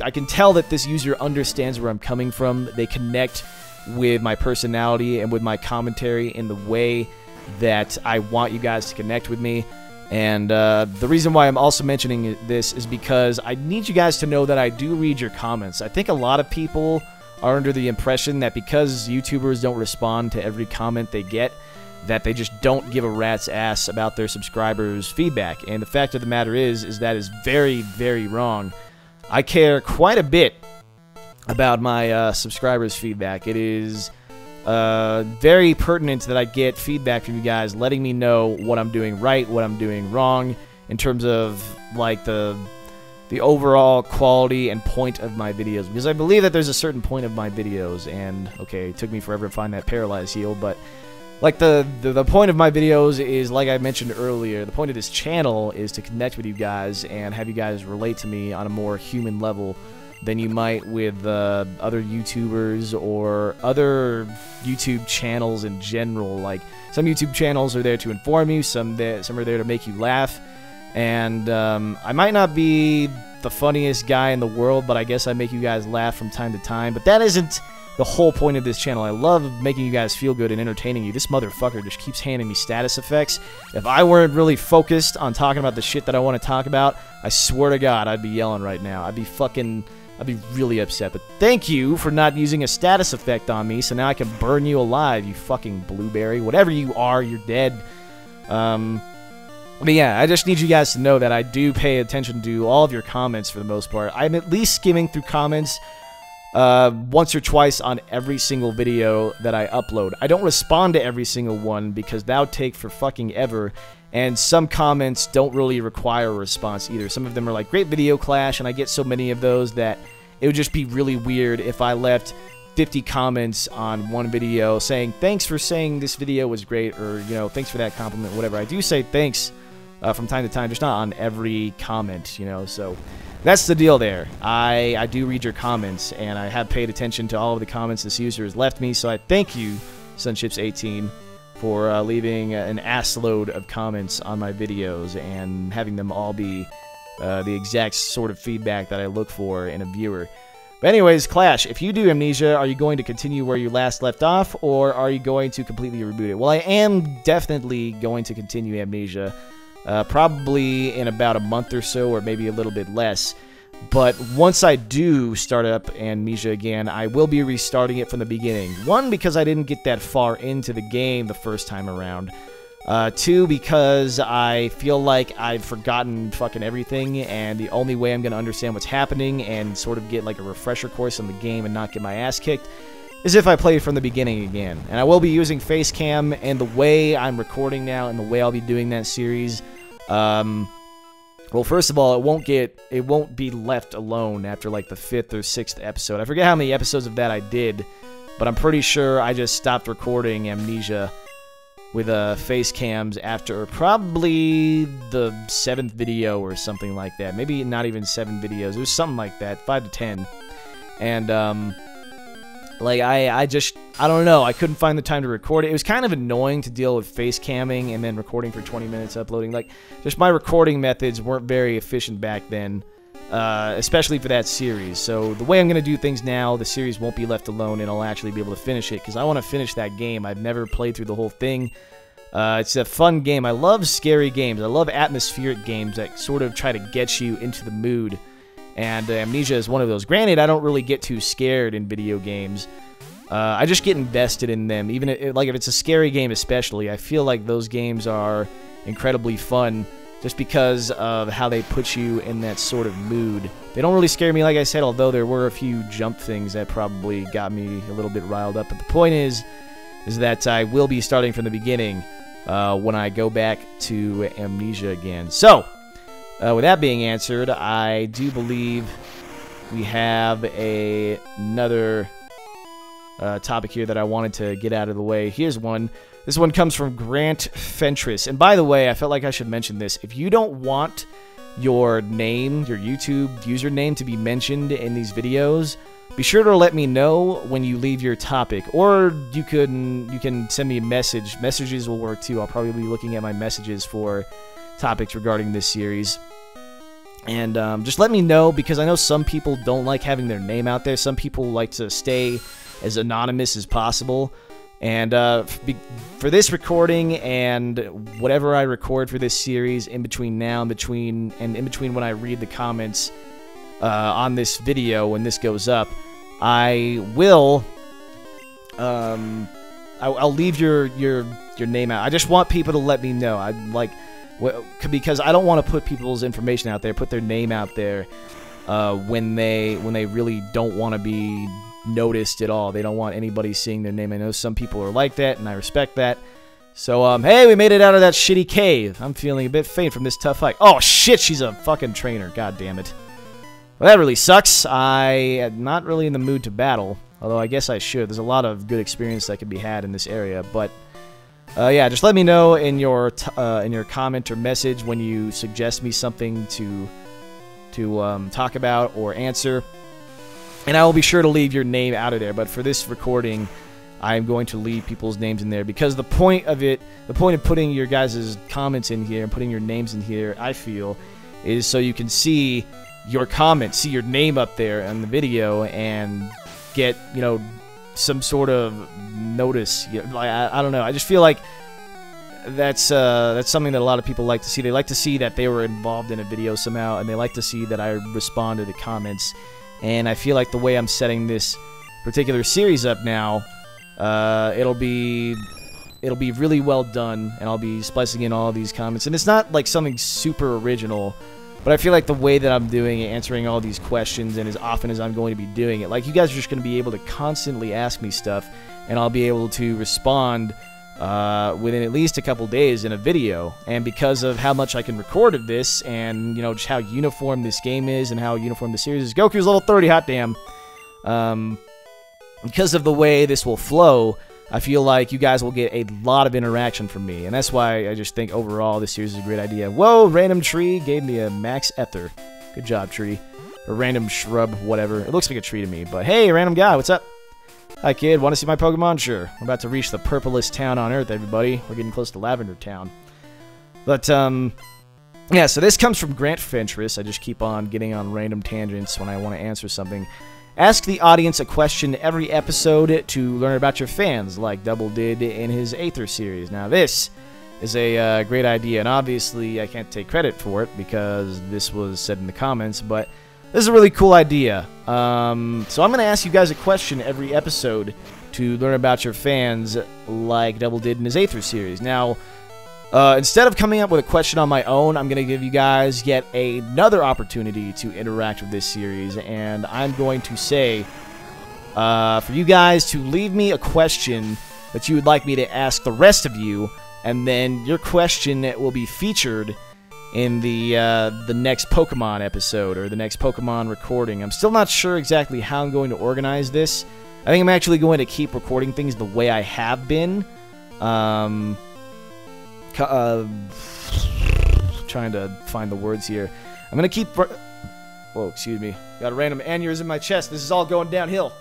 I can tell that this user understands where I'm coming from. They connect with my personality and with my commentary in the way that I want you guys to connect with me. And the reason why I'm also mentioning this is because I need you guys to know that I do read your comments. I think a lot of people are under the impression that because YouTubers don't respond to every comment they get, that they just don't give a rat's ass about their subscribers' feedback. And the fact of the matter is that is very, very wrong. I care quite a bit about my subscribers' feedback. It is very pertinent that I get feedback from you guys letting me know what I'm doing right, what I'm doing wrong, in terms of, like, the overall quality and point of my videos. Because I believe that there's a certain point of my videos, and, okay, it took me forever to find that paralyzed heel, but, like, the point of my videos is, like I mentioned earlier, the point of this channel is to connect with you guys and have you guys relate to me on a more human level than you might with other YouTubers or other YouTube channels in general. Like, some YouTube channels are there to inform you, some are there to make you laugh, and I might not be the funniest guy in the world, but I guess I make you guys laugh from time to time. But that isn't the whole point of this channel. I love making you guys feel good and entertaining you. This motherfucker just keeps handing me status effects. If I weren't really focused on talking about the shit that I want to talk about, I swear to God, I'd be yelling right now. I'd be really upset. But thank you for not using a status effect on me, so now I can burn you alive, you fucking blueberry. Whatever you are, you're dead. But yeah, I just need you guys to know that I do pay attention to all of your comments for the most part. I'm at least skimming through comments once or twice on every single video that I upload. I don't respond to every single one because that would take for fucking ever, and some comments don't really require a response either. Some of them are like, great video, Clash, and I get so many of those that it would just be really weird if I left 50 comments on one video saying, thanks for saying this video was great, or, you know, thanks for that compliment, whatever. I do say thanks from time to time, just not on every comment, you know, so that's the deal there. I do read your comments, and I have paid attention to all of the comments this user has left me, so I thank you, Sunships18, for leaving an assload of comments on my videos and having them all be the exact sort of feedback that I look for in a viewer. But anyways, Clash, if you do Amnesia, are you going to continue where you last left off, or are you going to completely reboot it? Well, I am definitely going to continue Amnesia, probably in about a month or so, or maybe a little bit less. But once I do start up Amnesia again, I will be restarting it from the beginning. One, because I didn't get that far into the game the first time around. Two, because I feel like I've forgotten fucking everything, and the only way I'm going to understand what's happening and sort of get like a refresher course on the game and not get my ass kicked is if I play from the beginning again. And I will be using Facecam, and the way I'm recording now and the way I'll be doing that series, well, first of all, it won't be left alone after like the 5th or 6th episode. I forget how many episodes of that I did, but I'm pretty sure I just stopped recording Amnesia with face cams after probably the 7th video or something like that. Maybe not even 7 videos. It was something like that, 5 to 10. And like I don't know. I couldn't find the time to record it. It was kind of annoying to deal with face camming and then recording for 20 minutes, uploading. Like, just my recording methods weren't very efficient back then, especially for that series. So the way I'm going to do things now, the series won't be left alone, and I'll actually be able to finish it, because I want to finish that game. I've never played through the whole thing. It's a fun game. I love scary games. I love atmospheric games that sort of try to get you into the mood. And Amnesia is one of those. Granted, I don't really get too scared in video games. I just get invested in them. Even like if it's a scary game especially, I feel like those games are incredibly fun just because of how they put you in that sort of mood. They don't really scare me, like I said, although there were a few jump things that probably got me a little bit riled up. But the point is that I will be starting from the beginning when I go back to Amnesia again. So, with that being answered, I do believe we have another topic here that I wanted to get out of the way. Here's one. This one comes from Grant Fentress. And by the way, I felt like I should mention this. If you don't want your name, your YouTube username to be mentioned in these videos, be sure to let me know when you leave your topic. Or you can send me a message. Messages will work too. I'll probably be looking at my messages for topics regarding this series. And just let me know, because I know some people don't like having their name out there. Some people like to stay as anonymous as possible. And for this recording and whatever I record for this series, in between now and in between when I read the comments on this video when this goes up, I will I'll leave your name out. I just want people to let me know. Because I don't want to put people's information out there, put their name out there when they really don't want to be noticed at all. They don't want anybody seeing their name. I know some people are like that, and I respect that. So, hey, we made it out of that shitty cave. I'm feeling a bit faint from this tough fight. Oh, shit, she's a fucking trainer. God damn it. Well, that really sucks. I am not really in the mood to battle, although I guess I should. There's a lot of good experience that can be had in this area, but yeah, just let me know in your comment or message when you suggest me something to talk about or answer. And I will be sure to leave your name out of there, but for this recording, I'm going to leave people's names in there, because the point of putting your guys' comments in here and putting your names in here, I feel, is so you can see your comments, see your name up there in the video, and get, you know, some sort of notice. I don't know. I just feel like that's something that a lot of people like to see. They like to see that they were involved in a video somehow, and they like to see that I respond to the comments. And I feel like the way I'm setting this particular series up now, it'll be really well done, and I'll be splicing in all these comments. And it's not like something super original, but I feel like the way that I'm doing it, answering all these questions, and as often as I'm going to be doing it, like, you guys are just going to be able to constantly ask me stuff, and I'll be able to respond within at least a couple days in a video. And because of how much I can record of this, and, you know, just how uniform this game is and how uniform the series is. Goku's level 30, hot damn. Because of the way this will flow, I feel like you guys will get a lot of interaction from me, and that's why I just think overall this series is a great idea. Whoa, random tree gave me a max ether. Good job, tree. Or random shrub, whatever. It looks like a tree to me, but hey, random guy, what's up? Hi, kid. Want to see my Pokemon? Sure. We're about to reach the purplest town on Earth, everybody. We're getting close to Lavender Town. But, yeah, so this comes from Grant Fentress. I just keep on getting on random tangents when I want to answer something. Ask the audience a question every episode to learn about your fans, like Double did in his Aether series. Now, this is a great idea, and obviously I can't take credit for it because this was said in the comments, but this is a really cool idea. So I'm going to ask you guys a question every episode to learn about your fans, like Double did in his Aether series. Now, instead of coming up with a question on my own, I'm going to give you guys yet another opportunity to interact with this series, and I'm going to say for you guys to leave me a question that you would like me to ask the rest of you, and then your question will be featured in the next Pokemon episode, or the next Pokemon recording. I'm still not sure exactly how I'm going to organize this. I think I'm actually going to keep recording things the way I have been. Trying to find the words here. I'm gonna keep... Whoa, excuse me. Got a random aneurysm in my chest. This is all going downhill.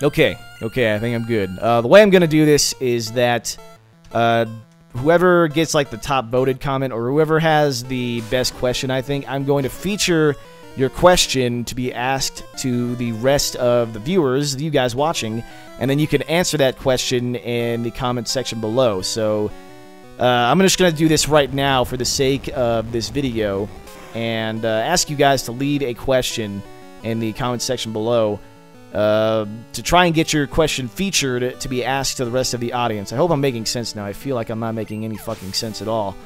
Okay, I think I'm good. The way I'm gonna do this is that whoever gets like the top voted comment, or whoever has the best question, I think, I'm going to feature your question to be asked to the rest of the viewers, you guys watching, and then you can answer that question in the comment section below. So I'm just going to do this right now for the sake of this video, and ask you guys to leave a question in the comment section below to try and get your question featured to be asked to the rest of the audience. I hope I'm making sense now. I feel like I'm not making any fucking sense at all.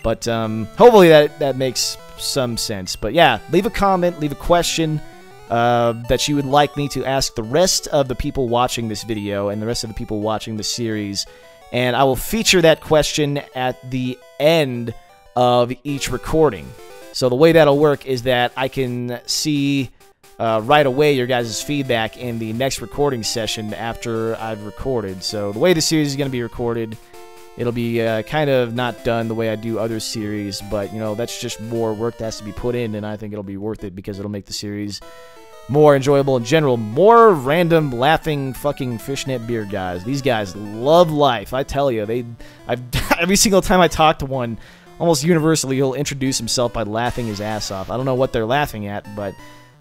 But hopefully that makes some sense. But yeah, leave a comment, leave a question that you would like me to ask the rest of the people watching this video and the rest of the people watching the series. And I will feature that question at the end of each recording. So the way that'll work is that I can see right away your guys' feedback in the next recording session after I've recorded. So the way the series is going to be recorded, it'll be kind of not done the way I do other series, but, you know, that's just more work that has to be put in, and I think it'll be worth it because it'll make the series more enjoyable in general. More random, laughing, fucking fishnet beard guys. These guys love life. I tell you, every single time I talk to one, almost universally, he'll introduce himself by laughing his ass off. I don't know what they're laughing at, but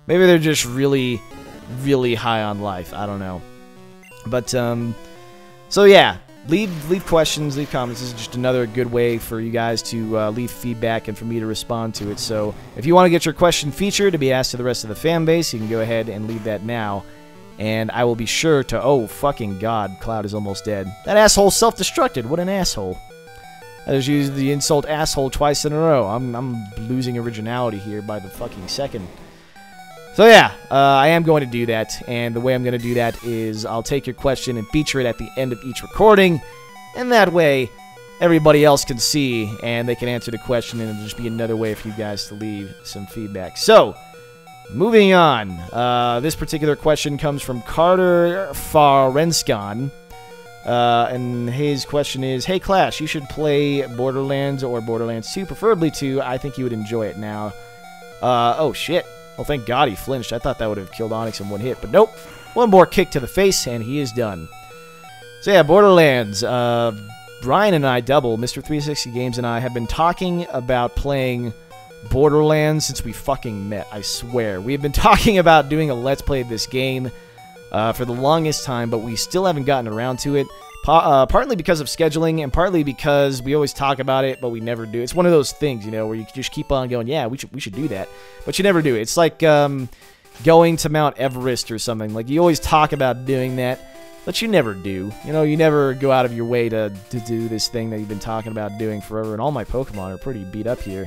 maybe they're just really, really high on life. I don't know. But, so yeah. Leave questions, leave comments. This is just another good way for you guys to leave feedback and for me to respond to it. So if you want to get your question featured to be asked to the rest of the fan base, you can go ahead and leave that now. And I will be sure to... Oh, fucking God. Cloud is almost dead. That asshole self-destructed. What an asshole. I just used the insult asshole twice in a row. I'm losing originality here by the fucking second. So yeah, I am going to do that, and the way I'm going to do that is I'll take your question and feature it at the end of each recording, and that way everybody else can see and they can answer the question, and it'll just be another way for you guys to leave some feedback. So, moving on, this particular question comes from Carter Farenskan, And his question is, hey Clash, you should play Borderlands or Borderlands 2, preferably 2. I think you would enjoy it now. Oh shit. Well, thank God he flinched. I thought that would have killed Onyx in one hit, but nope. One more kick to the face, and he is done. So yeah, Borderlands. Brian and I, Mr. 360 Games and I, have been talking about playing Borderlands since we fucking met, I swear. We have been talking about doing a Let's Play of this game for the longest time, but we still haven't gotten around to it. Partly because of scheduling, and partly because we always talk about it, but we never do. It's one of those things, you know, where you just keep on going, yeah, we should do that, but you never do. It's like going to Mount Everest or something. Like, you always talk about doing that, but you never do. You know, you never go out of your way to do this thing that you've been talking about doing forever, and all my Pokemon are pretty beat up here.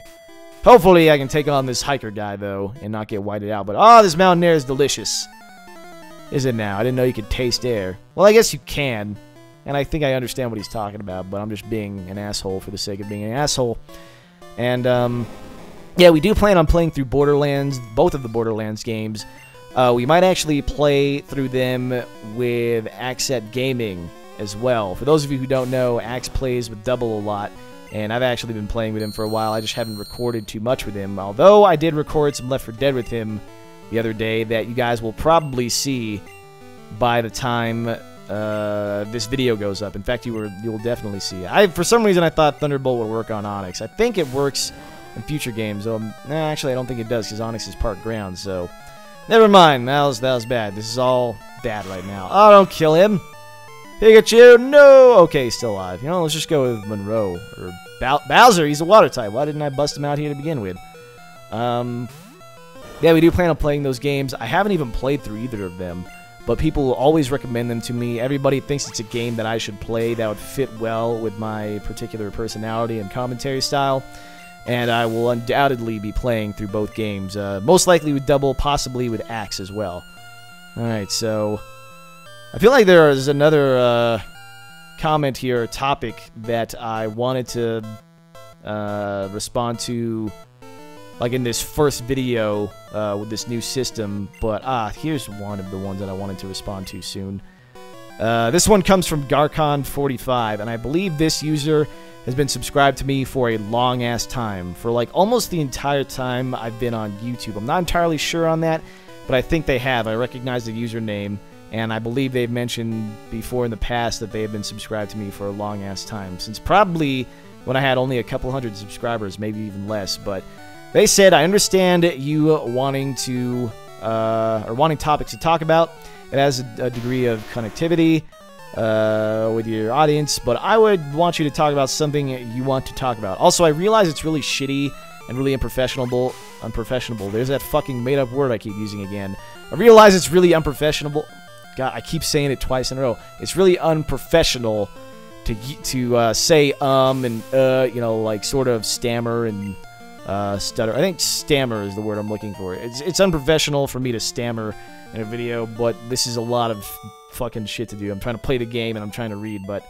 Hopefully I can take on this hiker guy, though, and not get whited out. But, oh, this mountain air is delicious. Is it now? I didn't know you could taste air. Well, I guess you can. And I think I understand what he's talking about, but I'm just being an asshole for the sake of being an asshole. And, yeah, we do plan on playing through Borderlands, both of the Borderlands games. We might actually play through them with Axet Gaming as well. For those of you who don't know, Axe plays with Double a lot, and I've actually been playing with him for a while. I just haven't recorded too much with him, although I did record some Left 4 Dead with him the other day that you guys will probably see by the time this video goes up. In fact, you will definitely see it. For some reason, I thought Thunderbolt would work on Onyx. I think it works in future games. Actually, I don't think it does, because Onyx is part ground, so never mind. That was bad. This is all bad right now. Oh, don't kill him. Pikachu, no! Okay, he's still alive. You know, let's just go with Monroe. Or Bowser, he's a water type. Why didn't I bust him out here to begin with? Yeah, we do plan on playing those games. I haven't even played through either of them, but people always recommend them to me. Everybody thinks it's a game that I should play that would fit well with my particular personality and commentary style, and I will undoubtedly be playing through both games. Most likely with Double, possibly with Axe as well. Alright, so I feel like there is another comment here, a topic that I wanted to respond to, like in this first video with this new system, but here's one of the ones that I wanted to respond to soon. This one comes from Garcon45, and I believe this user has been subscribed to me for a long-ass time, for like almost the entire time I've been on YouTube. I'm not entirely sure on that, but I think they have. I recognize the username, and I believe they've mentioned before in the past that they have been subscribed to me for a long-ass time, since probably when I had only a couple hundred subscribers, maybe even less. But they said, I understand you wanting to, or wanting topics to talk about. It has a degree of connectivity with your audience, but I would want you to talk about something you want to talk about. Also, I realize it's really shitty and really unprofessional. There's that fucking made-up word I keep using again. I realize it's really unprofessional. God, I keep saying it twice in a row. It's really unprofessional to say and you know, like sort of stammer and stutter. I think stammer is the word I'm looking for. It's unprofessional for me to stammer in a video, but this is a lot of fucking shit to do. I'm trying to play the game and I'm trying to read, but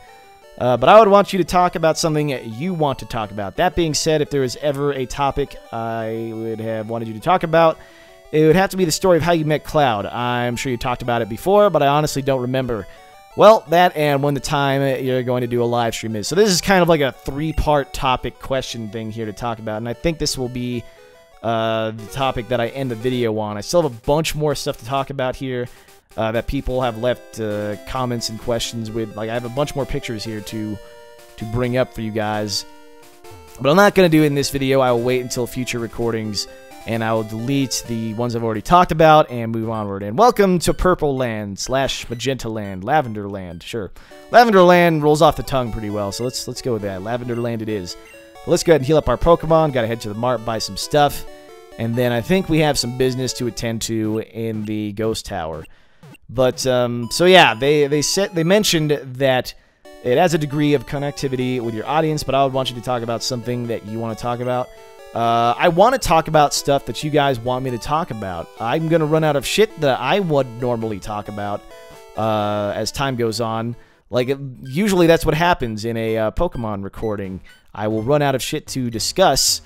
I would want you to talk about something you want to talk about. That being said, if there is ever a topic I would have wanted you to talk about, it would have to be the story of how you met Cloud. I'm sure you talked about it before, but I honestly don't remember. Well, that and when the time you're going to do a live stream is. So this is kind of like a three-part topic question thing here to talk about, and I think this will be the topic that I end the video on. I still have a bunch more stuff to talk about here that people have left comments and questions with. Like, I have a bunch more pictures here to bring up for you guys, but I'm not going to do it in this video. I will wait until future recordings, and I will delete the ones I've already talked about and move onward. And welcome to Purple Land / Magenta Land, Lavender Land. Sure, Lavender Land rolls off the tongue pretty well, so let's go with that. Lavender Land it is. But let's go ahead and heal up our Pokemon. Got to head to the mart, buy some stuff, and then I think we have some business to attend to in the Ghost Tower. But so yeah, they mentioned that it has a degree of connectivity with your audience, but I would want you to talk about something that you want to talk about. I want to talk about stuff that you guys want me to talk about. I'm going to run out of shit that I would normally talk about as time goes on. Like, usually that's what happens in a Pokemon recording. I will run out of shit to discuss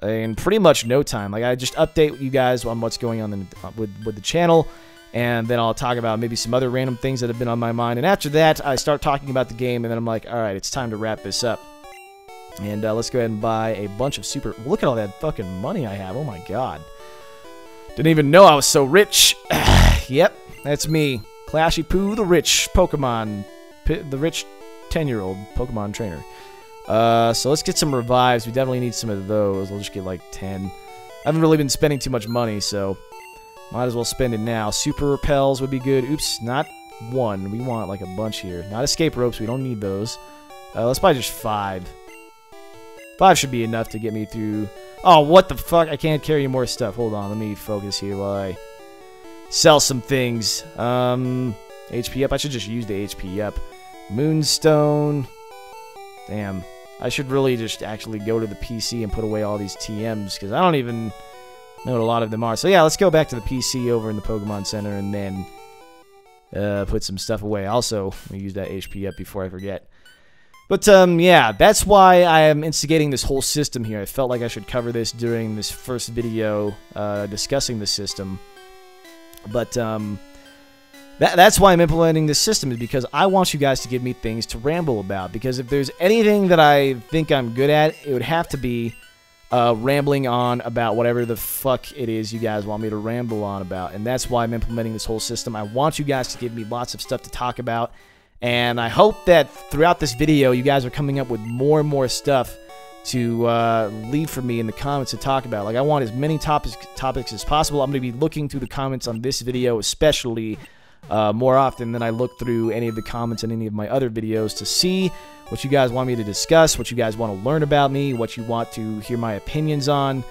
in pretty much no time. Like, I just update you guys on what's going on with the channel, and then I'll talk about maybe some other random things that have been on my mind. And after that, I start talking about the game, and then I'm like, all right, it's time to wrap this up. And let's go ahead and buy a bunch of super... Look at all that fucking money I have. Oh my god. Didn't even know I was so rich. Yep, that's me. Clashy Poo, the rich Pokemon... The rich 10-year-old Pokemon trainer. So let's get some revives. We definitely need some of those. We'll just get like 10. I haven't really been spending too much money, so... Might as well spend it now. Super repels would be good. Oops, not one. We want like a bunch here. Not escape ropes. We don't need those. Let's buy just 5. 5 should be enough to get me through. Oh, what the fuck? I can't carry more stuff. Hold on. Let me focus here while I sell some things. HP up. I should just use the HP up. Moonstone. Damn. I should really just actually go to the PC and put away all these TMs because I don't even... know what a lot of them are. So yeah, let's go back to the PC over in the Pokemon Center and then put some stuff away. Also, let me use that HP up before I forget. But yeah, that's why I am instigating this whole system here. I felt like I should cover this during this first video discussing the system. But that's why I'm implementing this system, is because I want you guys to give me things to ramble about. Because if there's anything that I think I'm good at, it would have to be rambling on about whatever the fuck it is you guys want me to ramble on about. And that's why I'm implementing this whole system. I want you guys to give me lots of stuff to talk about. And I hope that throughout this video, you guys are coming up with more and more stuff to leave for me in the comments to talk about. Like, I want as many topics as possible. I'm going to be looking through the comments on this video, especially more often than I look through any of the comments in any of my other videos, to see what you guys want me to discuss, what you guys want to learn about me, what you want to hear my opinions on,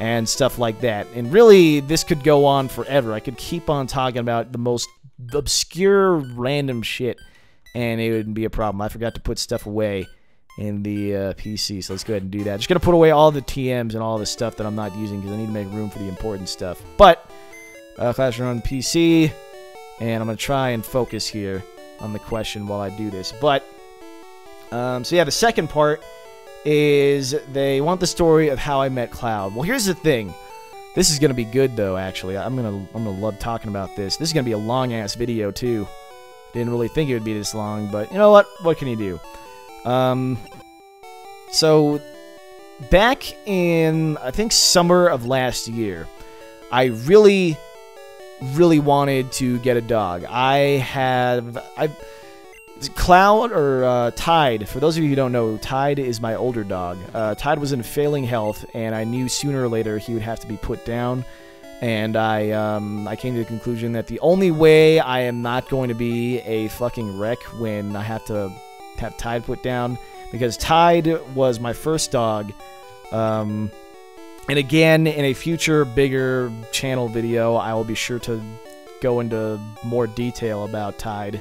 and stuff like that. And really, this could go on forever. I could keep on talking about the most obscure, random shit, and it wouldn't be a problem. I forgot to put stuff away in the PC, so let's go ahead and do that. Just going to put away all the TMs and all the stuff that I'm not using because I need to make room for the important stuff. But, Clash on PC, and I'm going to try and focus here on the question while I do this. But, so yeah, the second part is they want the story of how I met Cloud. Well, here's the thing. This is going to be good, though, actually. I'm gonna love talking about this. This is going to be a long-ass video, too. Didn't really think it would be this long, but you know what? What can you do? So, back in, I think, summer of last year, I really wanted to get a dog. Cloud, or Tide, for those of you who don't know, Tide is my older dog. Tide was in failing health, and I knew sooner or later he would have to be put down. And I came to the conclusion that the only way I am not going to be a fucking wreck when I have to have Tide put down, because Tide was my first dog. And again, in a future, bigger channel video, I will be sure to go into more detail about Tide.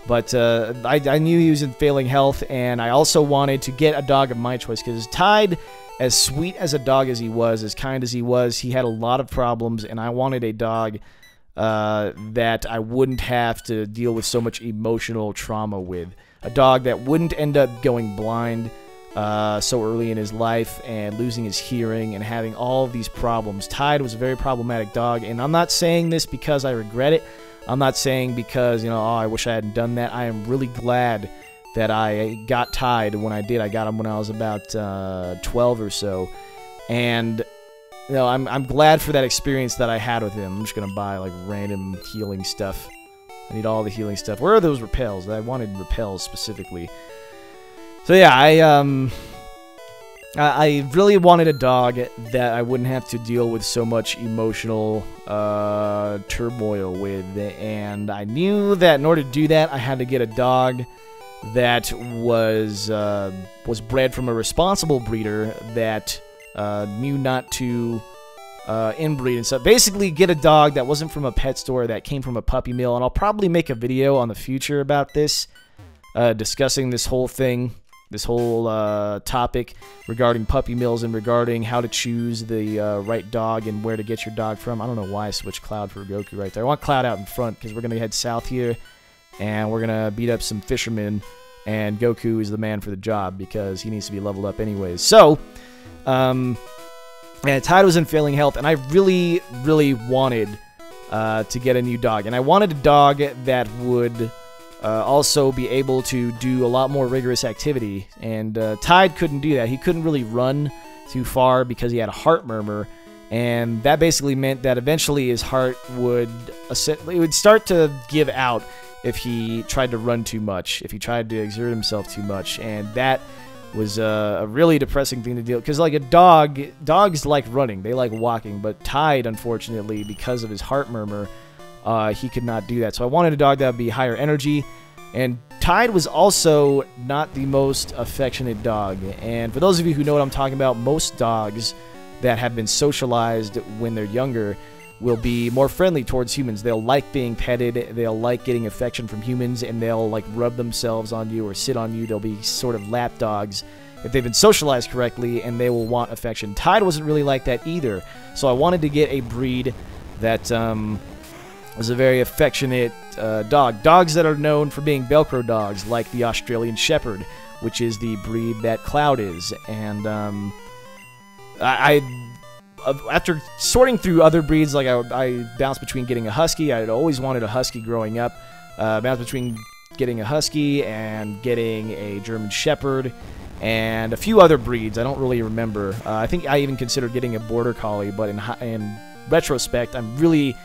But I knew he was in failing health, and I also wanted to get a dog of my choice, because Tide, as sweet as a dog as he was, as kind as he was, he had a lot of problems, and I wanted a dog that I wouldn't have to deal with so much emotional trauma with. A dog that wouldn't end up going blind so early in his life and losing his hearing and having all of these problems. Tide was a very problematic dog, and I'm not saying this because I regret it. I'm not saying because, you know, oh, I wish I hadn't done that. I am really glad that I got Tide when I did. I got him when I was about 12 or so. And, you know, I'm glad for that experience that I had with him. I'm just going to buy, like, random healing stuff. I need all the healing stuff. Where are those repels? I wanted repels specifically. So, yeah, I really wanted a dog that I wouldn't have to deal with so much emotional turmoil with. And I knew that in order to do that, I had to get a dog that was bred from a responsible breeder that knew not to inbreed and stuff. Basically, get a dog that wasn't from a pet store, that came from a puppy mill. And I'll probably make a video on the future about this, discussing this whole thing, this whole topic regarding puppy mills and regarding how to choose the right dog and where to get your dog from. I don't know why I switched Cloud for Goku right there. I want Cloud out in front because we're going to head south here, and we're going to beat up some fishermen, and Goku is the man for the job because he needs to be leveled up anyways. So, and Tide was in failing health, and I really wanted to get a new dog. And I wanted a dog that would also be able to do a lot more rigorous activity. And Tide couldn't do that. He couldn't really run too far because he had a heart murmur. And that basically meant that eventually his heart would start to give out if he tried to run too much, if he tried to exert himself too much. And that was a really depressing thing to deal with. Because like a dog, dogs like running, they like walking. But Tide, unfortunately, because of his heart murmur, he could not do that. So I wanted a dog that would be higher energy. And Tide was also not the most affectionate dog. And for those of you who know what I'm talking about, most dogs that have been socialized when they're younger will be more friendly towards humans. They'll like being petted, they'll like getting affection from humans, and they'll like rub themselves on you or sit on you. They'll be sort of lap dogs if they've been socialized correctly, and they will want affection. Tide wasn't really like that either, so I wanted to get a breed that was a very affectionate dog. Dogs that are known for being Velcro dogs, like the Australian Shepherd, which is the breed that Cloud is. And after sorting through other breeds, like I bounced between getting a Husky. I'd always wanted a Husky growing up. Bounced between getting a Husky and getting a German Shepherd and a few other breeds. I don't really remember. I think I even considered getting a Border Collie, but in retrospect, I'm really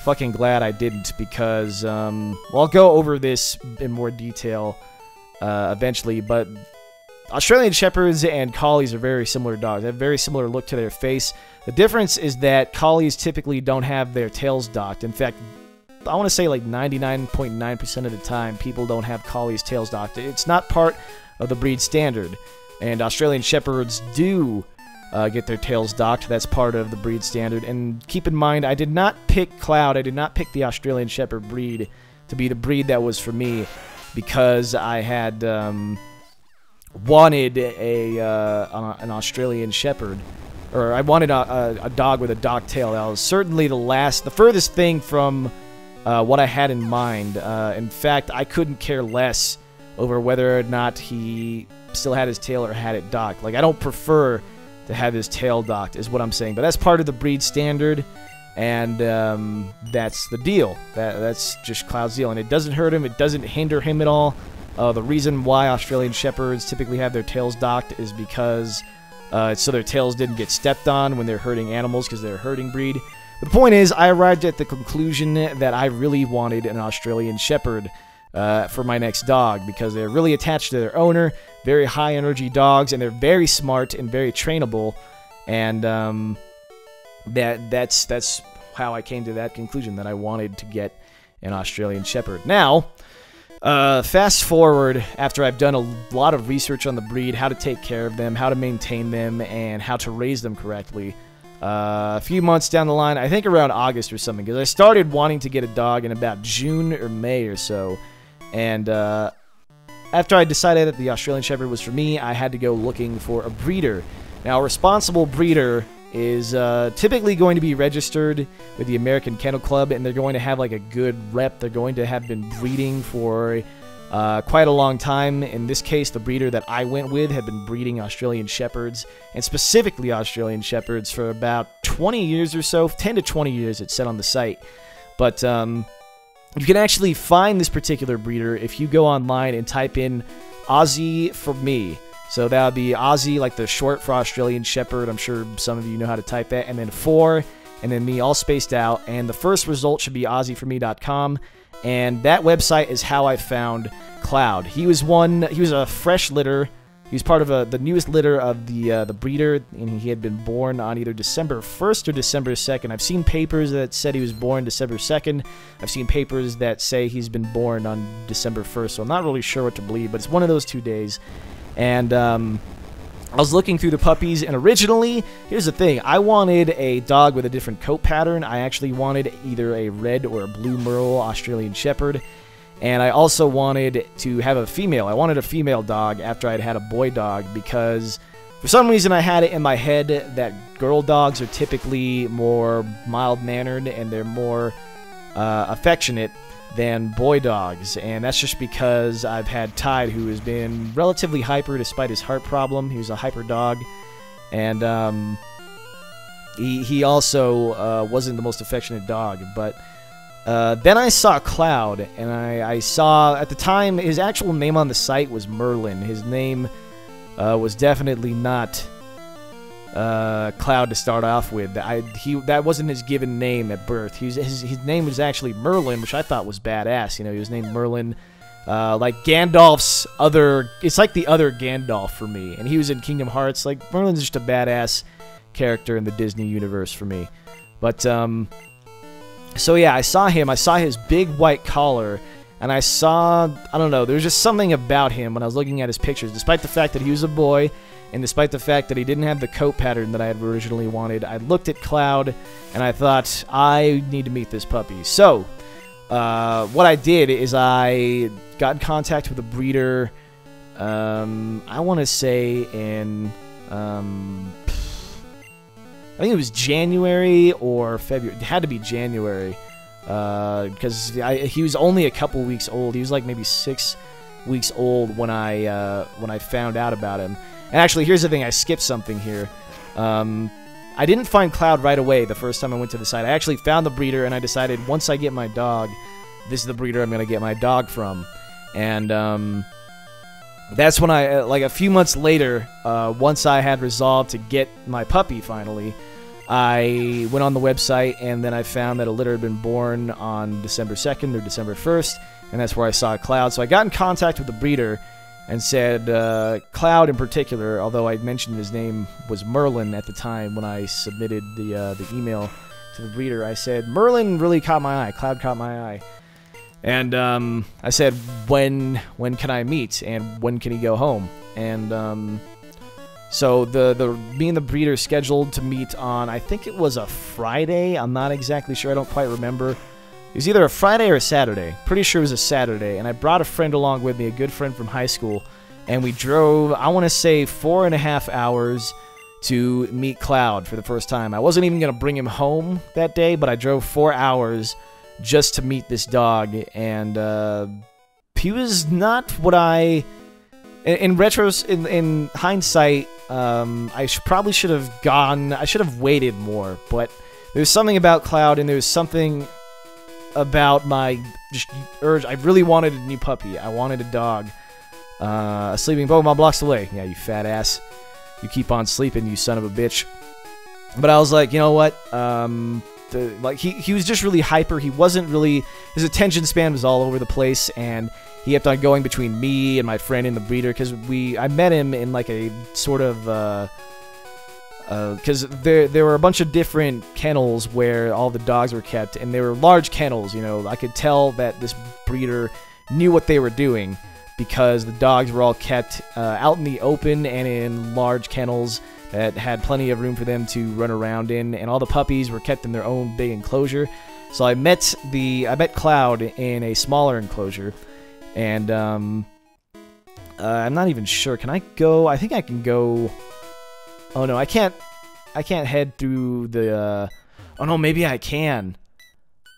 fucking glad I didn't, because well, I'll go over this in more detail eventually, but Australian Shepherds and Collies are very similar dogs. They have a very similar look to their face. The difference is that Collies typically don't have their tails docked. In fact, I want to say like 99.9% of the time, people don't have Collies' tails docked. It's not part of the breed standard. And Australian Shepherds do get their tails docked. That's part of the breed standard. And keep in mind, I did not pick Cloud. I did not pick the Australian Shepherd breed to be the breed that was for me, because I had wanted an Australian Shepherd, or I wanted a dog with a docked tail. That was certainly the furthest thing from what I had in mind. In fact, I couldn't care less over whether or not he still had his tail or had it docked. Like, I don't prefer to have his tail docked, is what I'm saying. But that's part of the breed standard, and that's the deal. That's just Cloud's deal, and it doesn't hurt him. It doesn't hinder him at all. The reason why Australian Shepherds typically have their tails docked is because so their tails didn't get stepped on when they're herding animals, because they're a herding breed. The point is, I arrived at the conclusion that I really wanted an Australian Shepherd for my next dog, because they're really attached to their owner, very high-energy dogs, and they're very smart and very trainable, and that's how I came to that conclusion, that I wanted to get an Australian Shepherd. Now, fast forward after I've done a lot of research on the breed, how to take care of them, how to maintain them, and how to raise them correctly. A few months down the line, I think around August or something, because I started wanting to get a dog in about June or May or so. And after I decided that the Australian Shepherd was for me, I had to go looking for a breeder. Now, a responsible breeder is typically going to be registered with the American Kennel Club, and they're going to have like a good rep. They're going to have been breeding for quite a long time. In this case, the breeder that I went with had been breeding Australian Shepherds, and specifically Australian Shepherds, for about 20 years or so, 10 to 20 years it said on the site. But you can actually find this particular breeder if you go online and type in Aussie for me. So that would be Aussie, like the short for Australian Shepherd. I'm sure some of you know how to type that. And then for, and then me, all spaced out. And the first result should be AussieForMe.com. And that website is how I found Cloud. He was a fresh litter. He was part of the newest litter of the breeder, and he had been born on either December 1st or December 2nd. I've seen papers that said he was born December 2nd. I've seen papers that say he's been born on December 1st, so I'm not really sure what to believe, but it's one of those 2 days. And I was looking through the puppies, and originally, here's the thing, I wanted a dog with a different coat pattern. I actually wanted either a red or a blue merle Australian Shepherd. And I also wanted to have a female. I wanted a female dog after I'd had a boy dog, because for some reason I had it in my head that girl dogs are typically more mild-mannered and they're more affectionate than boy dogs. And that's just because I've had Tide, who has been relatively hyper despite his heart problem. He was a hyper dog. And he also wasn't the most affectionate dog. But then I saw Cloud, and I saw, at the time, his actual name on the site was Merlin. His name was definitely not Cloud to start off with. That wasn't his given name at birth. His name was actually Merlin, which I thought was badass. You know, he was named Merlin, like Gandalf's other. It's like the other Gandalf for me, and he was in Kingdom Hearts. Like, Merlin's just a badass character in the Disney universe for me. But so yeah, I saw him. I saw his big white collar. And I saw, I don't know, there was just something about him when I was looking at his pictures. Despite the fact that he was a boy, and despite the fact that he didn't have the coat pattern that I had originally wanted, I looked at Cloud, and I thought, I need to meet this puppy. So, what I did is I got in contact with a breeder, I want to say in, I think it was January or February. It had to be January. Because he was only a couple weeks old. He was like maybe 6 weeks old when I found out about him. And actually, here's the thing: I skipped something here. I didn't find Cloud right away the first time I went to the site. I actually found the breeder, and I decided once I get my dog, this is the breeder I'm gonna get my dog from. And that's when I, like a few months later, once I had resolved to get my puppy finally, I went on the website, and then I found that a litter had been born on December 2nd or December 1st, and that's where I saw Cloud. So I got in contact with the breeder and said, Cloud in particular, although I mentioned his name was Merlin at the time when I submitted the email to the breeder, I said, Merlin really caught my eye, Cloud caught my eye. And I said, when can I meet, and when can he go home? And so me and the breeder scheduled to meet on, I think it was a Friday. I'm not exactly sure. I don't quite remember. It was either a Friday or a Saturday. Pretty sure it was a Saturday. And I brought a friend along with me, a good friend from high school. And we drove, I want to say, 4.5 hours to meet Cloud for the first time. I wasn't even going to bring him home that day, but I drove 4 hours just to meet this dog. And he was not what I... In hindsight, I probably should have gone. I should have waited more. But there's something about Cloud, and there's something about my just urge. I really wanted a new puppy. I wanted a dog. A sleeping Pokemon blocks away. Yeah, you fat ass. You keep on sleeping, you son of a bitch. But I was like, you know what? He was just really hyper. He wasn't really. His attention span was all over the place, and he kept on going between me and my friend and the breeder, because I met him in like a sort of, because there were a bunch of different kennels where all the dogs were kept, and they were large kennels, you know. I could tell that this breeder knew what they were doing, because the dogs were all kept out in the open and in large kennels that had plenty of room for them to run around in, and all the puppies were kept in their own big enclosure. So I met Cloud in a smaller enclosure. And, I'm not even sure. Can I go? I think I can go... Oh, no, I can't head through the, Oh, no, maybe I can.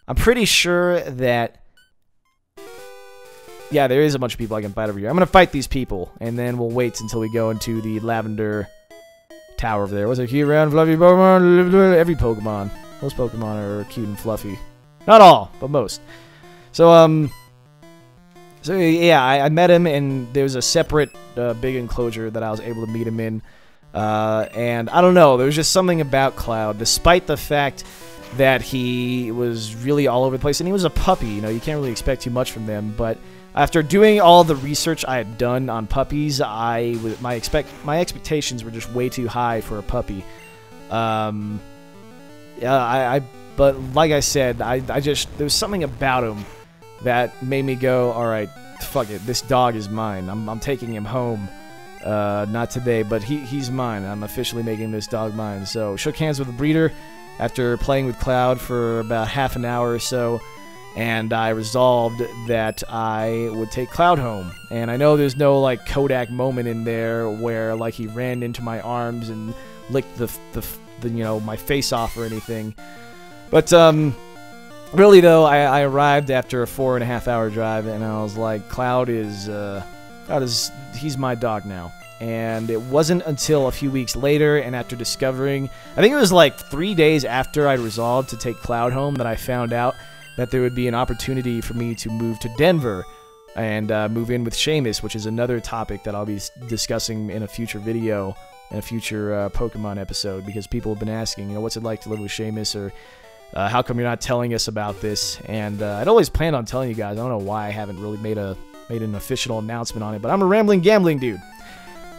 I'm pretty sure that... Yeah, there is a bunch of people I can fight over here. I'm gonna fight these people, and then we'll wait until we go into the Lavender Tower over there. What's a cute, round, fluffy Pokemon? Every Pokemon. Most Pokemon are cute and fluffy. Not all, but most. So yeah, I met him, and there was a separate big enclosure that I was able to meet him in. And I don't know, there was just something about Cloud, despite the fact that he was really all over the place, and he was a puppy. You know, you can't really expect too much from them. But after doing all the research I had done on puppies, my expectations were just way too high for a puppy. Yeah, but like I said, there's something about him that made me go, all right, fuck it, this dog is mine. I'm taking him home. Not today, but he's mine. I'm officially making this dog mine. So shook hands with the breeder after playing with Cloud for about half an hour or so, and I resolved that I would take Cloud home. And I know there's no like Kodak moment in there where like he ran into my arms and licked the you know, my face off or anything, but really though, I arrived after a 4.5 hour drive, and I was like, Cloud is he's my dog now. And it wasn't until a few weeks later, and after discovering, I think it was like 3 days after I resolved to take Cloud home, that I found out that there would be an opportunity for me to move to Denver and move in with Seamus, which is another topic that I'll be discussing in a future video, in a future Pokemon episode, because people have been asking, you know, what's it like to live with Seamus, or how come you're not telling us about this? And I'd always planned on telling you guys. I don't know why I haven't really made an official announcement on it, but I'm a rambling, gambling dude.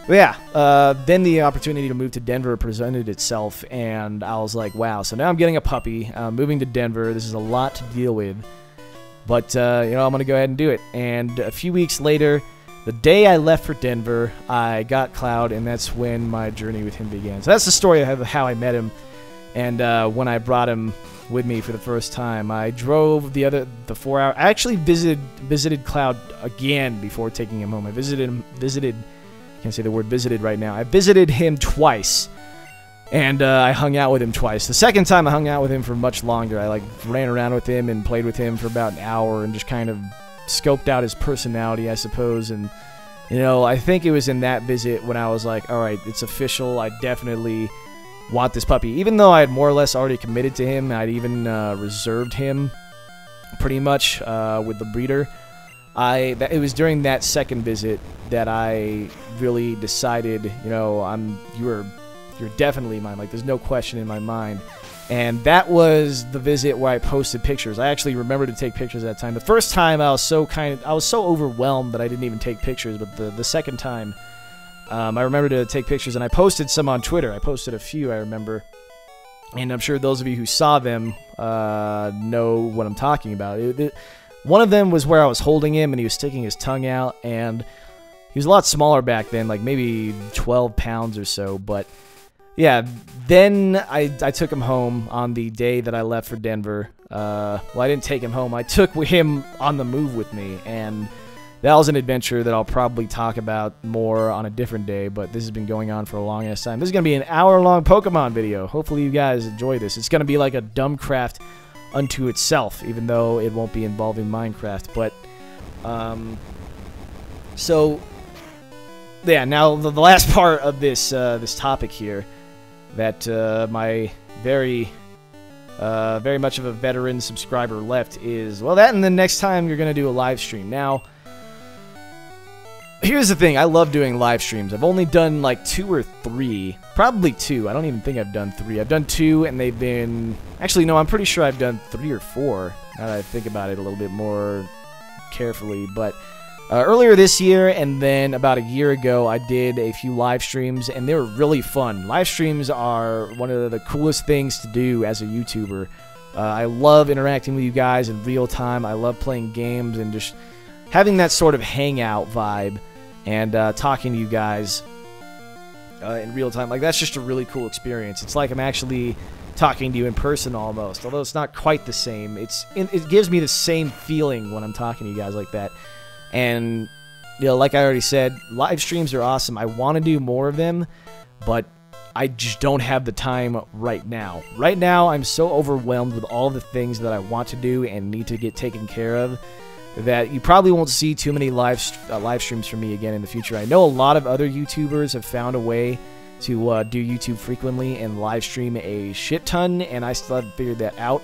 But yeah, then the opportunity to move to Denver presented itself, and I was like, wow, so now I'm getting a puppy, moving to Denver. This is a lot to deal with, but, you know, I'm going to go ahead and do it. And a few weeks later, the day I left for Denver, I got Cloud, and that's when my journey with him began. So that's the story of how I met him, and when I brought him with me for the first time. I drove the 4 hour. I actually visited Cloud again before taking him home. I can't say the word visited right now. I visited him twice, and I hung out with him twice. The second time I hung out with him for much longer. I like ran around with him and played with him for about an hour and just kind of scoped out his personality, I suppose. And, you know, I think it was in that visit when I was like, all right, it's official. I definitely want this puppy. Even though I had more or less already committed to him, I'd even reserved him pretty much with the breeder. It was during that second visit that I really decided, you know, you're definitely mine. Like, there's no question in my mind. And that was the visit where I posted pictures. I actually remember to take pictures at that time. The first time I was so overwhelmed that I didn't even take pictures, but the second time I remember to take pictures, and I posted some on Twitter. I posted a few, I remember. And I'm sure those of you who saw them know what I'm talking about. One of them was where I was holding him, and he was sticking his tongue out, and he was a lot smaller back then, like maybe 12 pounds or so. But yeah, then I took him home on the day that I left for Denver. Well, I didn't take him home. I took him on the move with me, and that was an adventure that I'll probably talk about more on a different day, but this has been going on for a long-ass time. This is going to be an hour-long Pokemon video. Hopefully you guys enjoy this. It's going to be like a Dumbcraft unto itself, even though it won't be involving Minecraft. But, so, yeah, now the last part of this this topic here, that my very much of a veteran subscriber left is, well, that and the next time you're going to do a live stream. Now, here's the thing. I love doing live streams. I've only done like 2 or 3. Probably 2. I don't even think I've done 3. I've done 2, and they've been... Actually, no, I'm pretty sure I've done 3 or 4, now that I think about it a little bit more carefully. But earlier this year, and then about a year ago, I did a few live streams, and they were really fun. Live streams are one of the coolest things to do as a YouTuber. I love interacting with you guys in real time. I love playing games and just having that sort of hangout vibe, and talking to you guys in real time. Like, that's just a really cool experience. It's like I'm actually talking to you in person almost, although it's not quite the same. It gives me the same feeling when I'm talking to you guys like that. And, you know, like I already said, live streams are awesome. I want to do more of them, but I just don't have the time right now. Right now, I'm so overwhelmed with all the things that I want to do and need to get taken care of that you probably won't see too many live streams from me again in the future. I know a lot of other YouTubers have found a way to do YouTube frequently and live stream a shit ton, and I still haven't figured that out.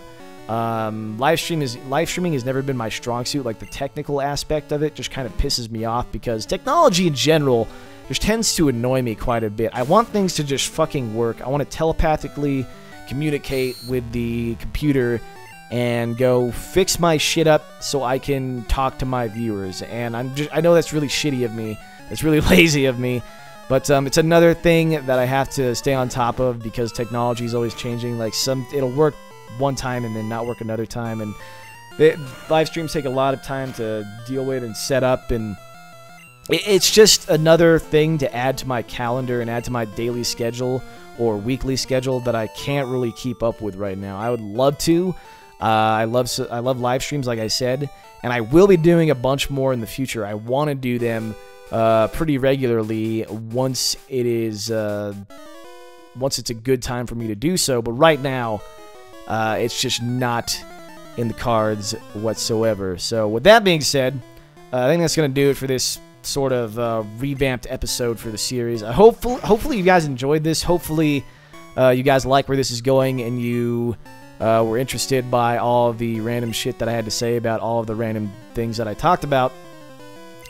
Live streaming has never been my strong suit. Like, the technical aspect of it just kind of pisses me off, because technology in general just tends to annoy me quite a bit. I want things to just fucking work. I want to telepathically communicate with the computer and go fix my shit up so I can talk to my viewers. And I know that's really shitty of me. It's really lazy of me. But it's another thing that I have to stay on top of, because technology is always changing. Like, it'll work one time and then not work another time. And live streams take a lot of time to deal with and set up, and it's just another thing to add to my calendar and add to my daily schedule or weekly schedule that I can't really keep up with right now. I would love to. I love live streams, like I said, and I will be doing a bunch more in the future. I want to do them pretty regularly once it's a good time for me to do so. But right now, it's just not in the cards whatsoever. So with that being said, I think that's going to do it for this sort of revamped episode for the series. Hopefully you guys enjoyed this. Hopefully you guys like where this is going, and you were interested by all of the random shit that I had to say about all of the random things that I talked about.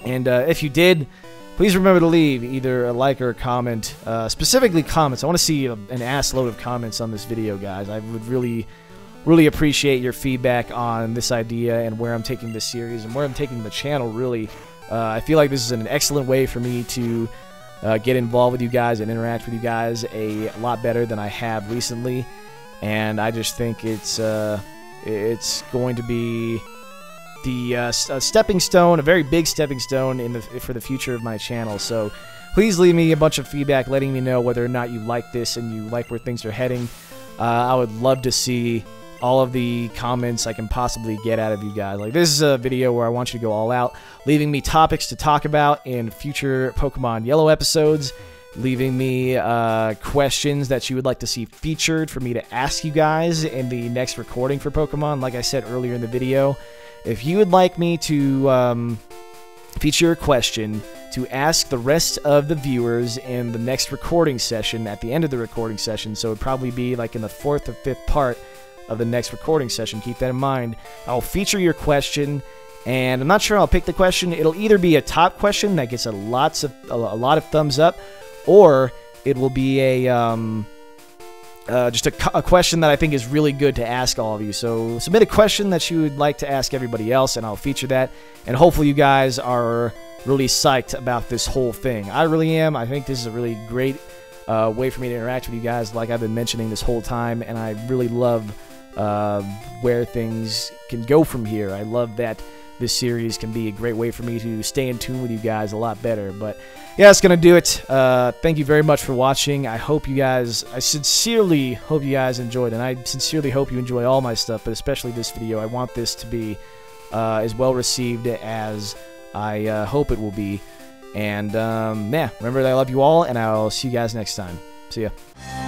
And if you did, please remember to leave either a like or a comment, specifically comments. I want to see an ass load of comments on this video, guys. I would really appreciate your feedback on this idea and where I'm taking this series and where I'm taking the channel, really. I feel like this is an excellent way for me to get involved with you guys and interact with you guys a lot better than I have recently. And I just think it's going to be the stepping stone, a very big stepping stone for the future of my channel. So please leave me a bunch of feedback letting me know whether or not you like this and you like where things are heading. I would love to see all of the comments I can possibly get out of you guys. Like, this is a video where I want you to go all out, leaving me topics to talk about in future Pokemon Yellow episodes, leaving me questions that you would like to see featured for me to ask you guys in the next recording for Pokemon. Like I said earlier in the video, if you would like me to feature a question to ask the rest of the viewers in the next recording session, at the end of the recording session, so it would probably be like in the 4th or 5th part of the next recording session, keep that in mind. I'll feature your question, and I'm not sure I'll pick the question. It'll either be a top question that gets a lot of thumbs up, or it will be a just a question that I think is really good to ask all of you. So submit a question that you would like to ask everybody else, and I'll feature that. And hopefully you guys are really psyched about this whole thing. I really am. I think this is a really great way for me to interact with you guys, like I've been mentioning this whole time, and I really love where things can go from here. I love that this series can be a great way for me to stay in tune with you guys a lot better. But yeah, that's going to do it. Thank you very much for watching. I sincerely hope you guys enjoyed, and I sincerely hope you enjoy all my stuff, but especially this video. I want this to be as well received as I hope it will be. And yeah, remember that I love you all, and I'll see you guys next time. See ya.